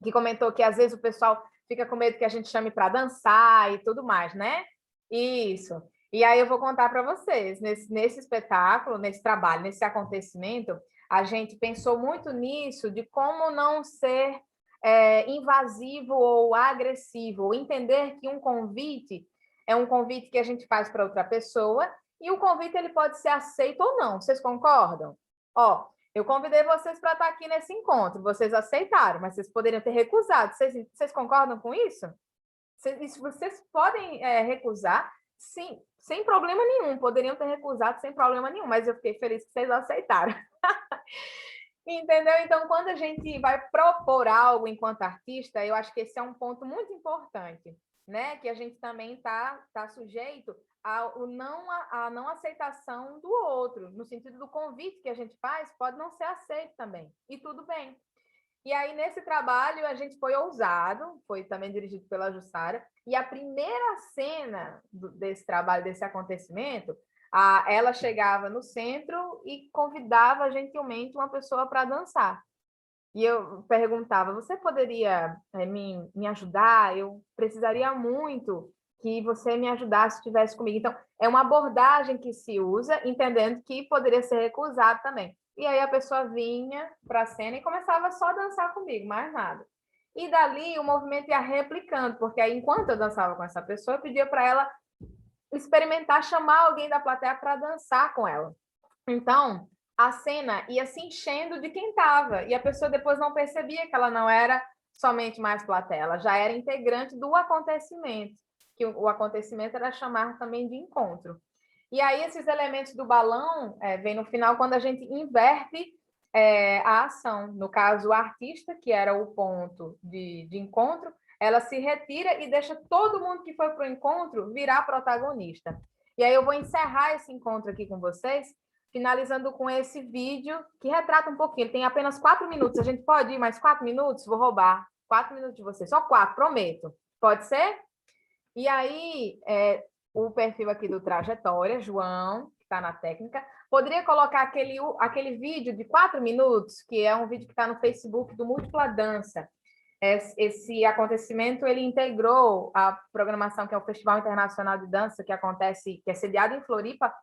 Speaker 1: que comentou que às vezes o pessoal fica com medo que a gente chame para dançar e tudo mais, né? Isso. E aí eu vou contar para vocês, nesse espetáculo, nesse trabalho, nesse acontecimento, a gente pensou muito nisso, de como não ser invasivo ou agressivo, ou entender que um convite é um convite que a gente faz para outra pessoa, e o convite ele pode ser aceito ou não. Vocês concordam? Ó, eu convidei vocês para estar aqui nesse encontro, vocês aceitaram, mas vocês poderiam ter recusado. Vocês concordam com isso? Vocês podem recusar, sim, sem problema nenhum. Poderiam ter recusado sem problema nenhum, mas eu fiquei feliz que vocês aceitaram. Entendeu? Então, quando a gente vai propor algo enquanto artista, eu acho que esse é um ponto muito importante, né? Que a gente também tá sujeito à não aceitação do outro, no sentido do convite que a gente faz pode não ser aceito também, e tudo bem. E aí, nesse trabalho, a gente foi ousado, foi também dirigido pela Jussara, e a primeira cena desse trabalho, desse acontecimento, ela chegava no centro e convidava gentilmente uma pessoa para dançar. E eu perguntava, você poderia me ajudar? Eu precisaria muito que você me ajudasse, estivesse comigo. Então, é uma abordagem que se usa, entendendo que poderia ser recusado também. E aí a pessoa vinha para a cena e começava só a dançar comigo, mais nada. E dali o movimento ia replicando, porque aí enquanto eu dançava com essa pessoa, eu pedia para ela experimentar chamar alguém da plateia para dançar com ela. Então, a cena ia se enchendo de quem estava, e a pessoa depois não percebia que ela não era somente mais plateia, ela já era integrante do acontecimento, que o acontecimento era chamar também de encontro. E aí esses elementos do balão vem no final quando a gente inverte a ação. No caso, o artista, que era o ponto de encontro, ela se retira e deixa todo mundo que foi para o encontro virar protagonista. E aí eu vou encerrar esse encontro aqui com vocês, finalizando com esse vídeo que retrata um pouquinho. Ele tem apenas 4 minutos. A gente pode ir mais 4 minutos? Vou roubar 4 minutos de vocês. Só 4, prometo. Pode ser? E aí, o perfil aqui do Trajetória, João, que está na técnica, poderia colocar aquele vídeo de 4 minutos, que é um vídeo que está no Facebook do Múltipla Dança. Esse acontecimento, ele integrou a programação, que é o Festival Internacional de Dança, que é sediado em Floripa,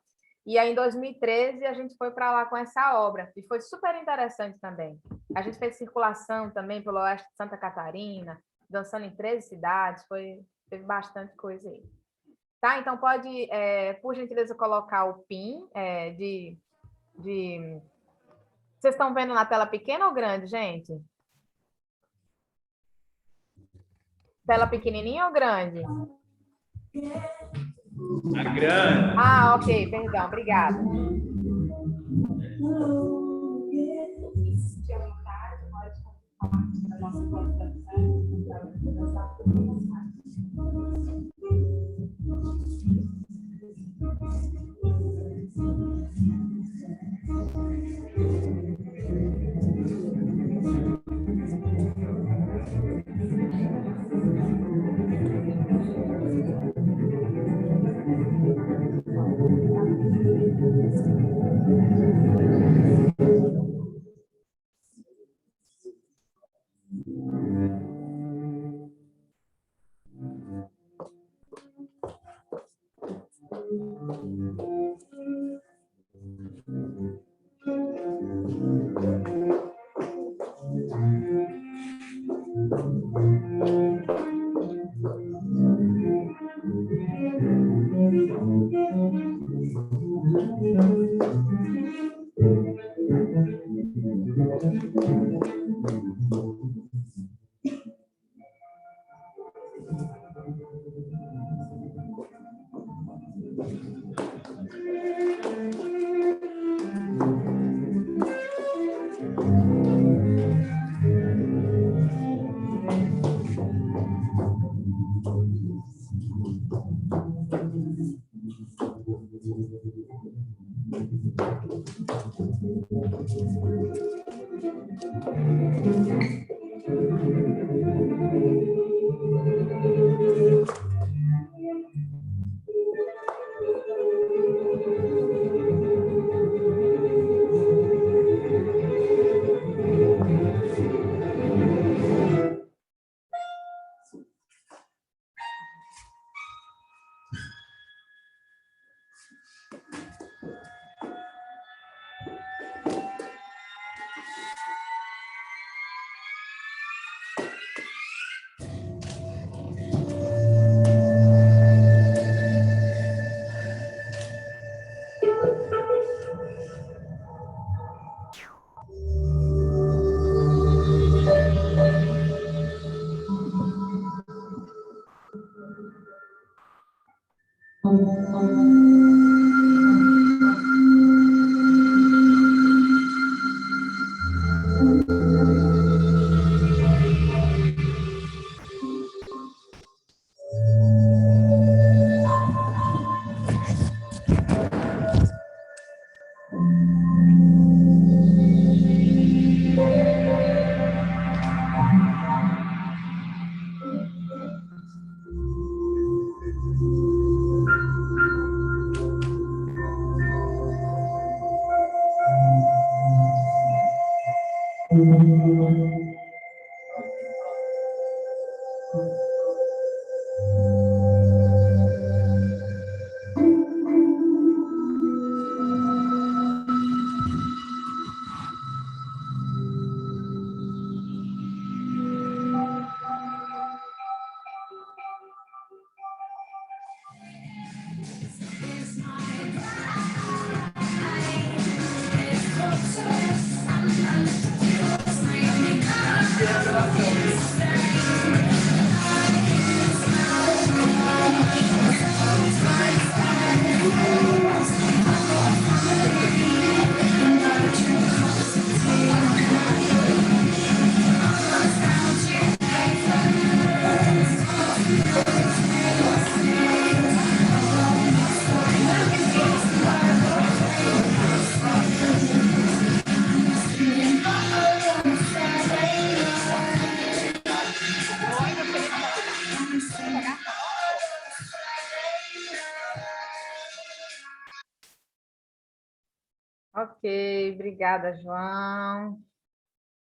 Speaker 1: e aí, em 2013, a gente foi para lá com essa obra, e foi super interessante também. A gente fez circulação também pelo oeste de Santa Catarina, dançando em 13 cidades, teve bastante coisa aí. Tá? Então, pode, por gentileza, colocar o PIN Vocês estão vendo na tela pequena ou grande, gente? Tela pequenininha ou grande?
Speaker 6: A grande.
Speaker 1: Ah, ok, perdão, obrigada. Ok, obrigada, João.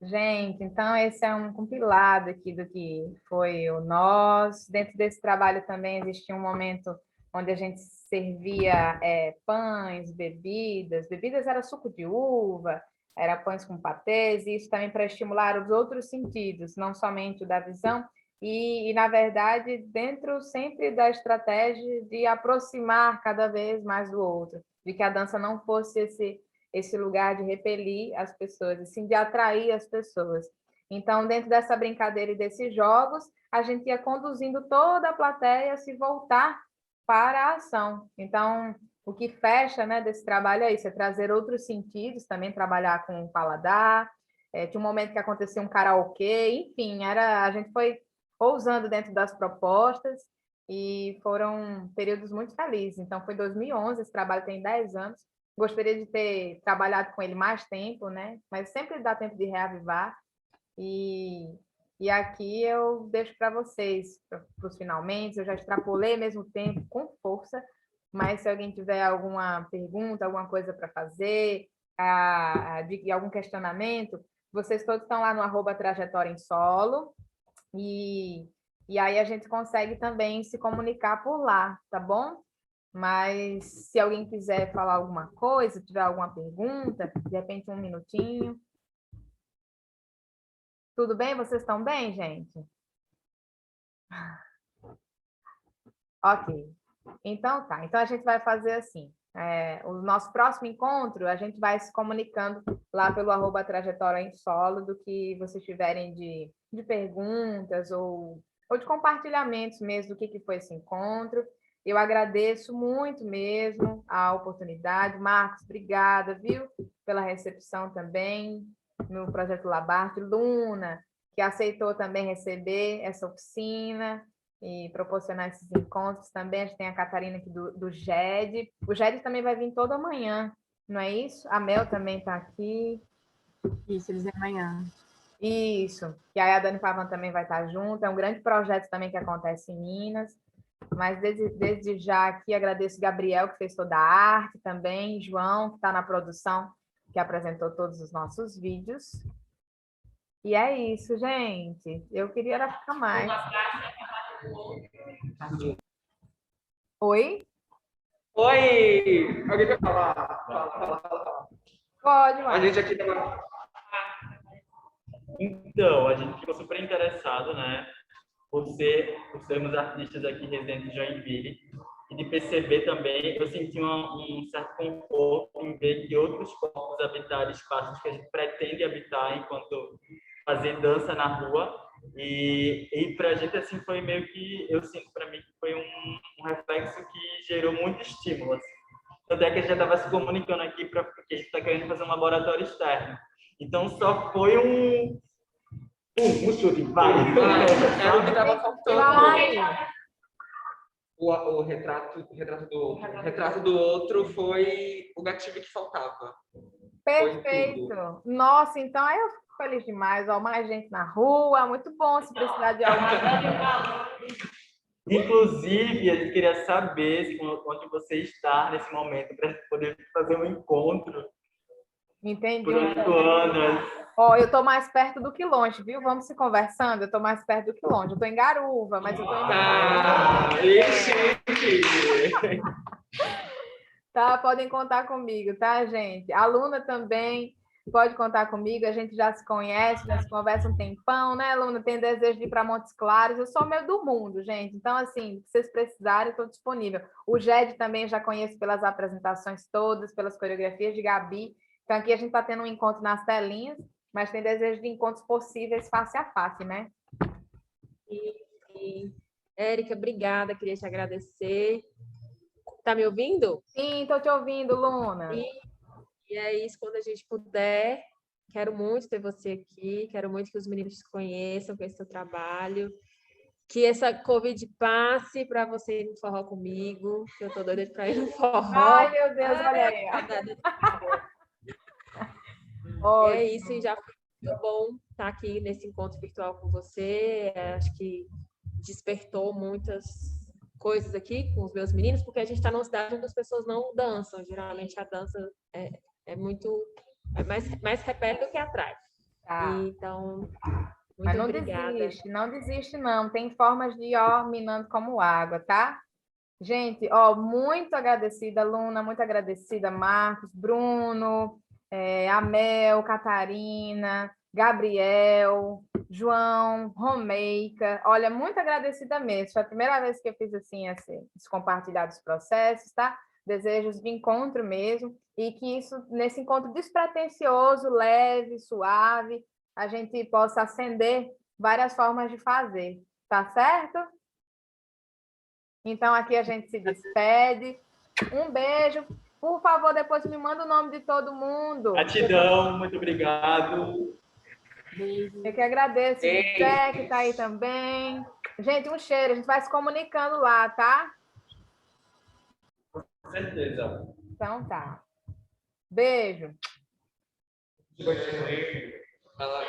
Speaker 1: Gente, então esse é um compilado aqui do que foi o Nós. Dentro desse trabalho também existia um momento onde a gente servia pães, bebidas. Bebidas era suco de uva, era pães com patês, e isso também para estimular os outros sentidos, não somente o da visão. E, na verdade, dentro sempre da estratégia de aproximar cada vez mais do outro, de que a dança não fosse esse lugar de repelir as pessoas, e sim de atrair as pessoas. Então, dentro dessa brincadeira e desses jogos, a gente ia conduzindo toda a plateia a se voltar para a ação. Então, o que fecha, né, desse trabalho é isso, é trazer outros sentidos, também trabalhar com o paladar. Tinha um momento que acontecia um karaokê, enfim, a gente foi ousando dentro das propostas e foram períodos muito felizes. Então, foi 2011, esse trabalho tem 10 anos. Gostaria de ter trabalhado com ele mais tempo, né? Mas sempre dá tempo de reavivar. E aqui eu deixo para vocês, para os finalmente. Eu já extrapolei mesmo tempo com força, mas se alguém tiver alguma pergunta, alguma coisa para fazer, de algum questionamento, vocês todos estão lá no @trajetória em solo. E aí a gente consegue também se comunicar por lá, tá bom? Mas se alguém quiser falar alguma coisa, tiver alguma pergunta, de repente 1 minutinho. Tudo bem? Vocês estão bem, gente? Ok. Então tá. Então a gente vai fazer assim. O nosso próximo encontro, a gente vai se comunicando lá pelo @trajetória em solo do que vocês tiverem de perguntas ou de compartilhamentos mesmo do que foi esse encontro. Eu agradeço muito mesmo a oportunidade. Marcos, obrigada, viu? Pela recepção também no Projeto Labarte. Luna, que aceitou também receber essa oficina e proporcionar esses encontros também. A gente tem a Catarina aqui do GED. O GED também vai vir toda manhã, não é isso? A Mel também está aqui.
Speaker 3: Isso, eles vêm amanhã.
Speaker 1: Isso. E aí a Dani Pavan também vai estar junto. É um grande projeto também que acontece em Minas. Mas desde já aqui agradeço Gabriel, que fez toda a arte também, João, que está na produção, que apresentou todos os nossos vídeos. E é isso, gente. Eu queria era ficar mais. Oi?
Speaker 8: Oi! Alguém quer falar? Fala.
Speaker 1: Pode,
Speaker 8: A gente aqui também.
Speaker 6: Então, a gente ficou super interessado, né? Por sermos artistas aqui residentes de Joinville, e de perceber também, eu senti um certo conforto em ver que outros corpos habitaram espaços que a gente pretende habitar enquanto fazer dança na rua, e para a gente, assim, foi meio que, eu sinto para mim que foi um reflexo que gerou muito estímulo, assim. Tanto é que a gente já estava se comunicando aqui porque a gente está querendo fazer um laboratório externo. Então, só foi um chute, vai.
Speaker 8: Era o que estava faltando. O retrato do outro foi o gatilho que faltava.
Speaker 1: Perfeito. Nossa, então aí eu fico feliz demais. Ó, mais gente na rua, muito bom se precisar de alguma.
Speaker 6: Inclusive, a gente queria saber onde você está nesse momento para poder fazer um encontro.
Speaker 1: Entendi.
Speaker 6: Por 8 anos.
Speaker 1: Ó, eu tô mais perto do que longe, viu? Vamos se conversando, eu tô mais perto do que longe. Eu tô em Garuva, mas eu tô em Tá, podem contar comigo, tá, gente? A Luna também pode contar comigo, a gente já se conhece, já se conversa um tempão, né, Luna? Tem desejo de ir para Montes Claros, eu sou meio do mundo, gente. Então, assim, se vocês precisarem, estou disponível. O Ged também já conheço pelas apresentações todas, pelas coreografias de Gabi. Então, aqui a gente está tendo um encontro nas telinhas, mas tem desejo de encontros possíveis face a face, né?
Speaker 11: E, Érica, obrigada, queria te agradecer. Tá me ouvindo?
Speaker 1: Sim, estou te ouvindo, Luna.
Speaker 11: E é isso, quando a gente puder, quero muito ter você aqui, quero muito que os meninos te conheçam, conheçam o seu trabalho, que essa Covid passe para você ir no forró comigo, que eu tô doida para ir no forró.
Speaker 1: Ai, meu Deus, olha aí.
Speaker 11: É isso, e já foi muito bom estar aqui nesse encontro virtual com você. Acho que despertou muitas coisas aqui com os meus meninos, porque a gente está numa cidade onde as pessoas não dançam. Geralmente a dança é mais repele do que atrai.
Speaker 1: Tá.
Speaker 11: Então, muito
Speaker 1: Mas não
Speaker 11: obrigada.
Speaker 1: desiste, não. Tem formas de ir, ó, minando como água, tá? Gente, ó, muito agradecida, Luna, muito agradecida, Marcos, Bruno, Amel, Catarina, Gabriel, João, Romeica. Olha, muito agradecida mesmo. Foi a primeira vez que eu fiz assim, esse compartilhar dos processos, tá? Desejos de encontro mesmo, e que isso, nesse encontro despretensioso, leve, suave, a gente possa acender várias formas de fazer, tá certo? Então, aqui a gente se despede. Um beijo. Por favor, depois me manda o nome de todo mundo.
Speaker 6: Gratidão, muito obrigado.
Speaker 1: Eu que agradeço. O Zé, que está aí também. Gente, um cheiro. A gente vai se comunicando lá, tá?
Speaker 6: Com certeza.
Speaker 1: Então tá. Beijo.
Speaker 8: Vai lá.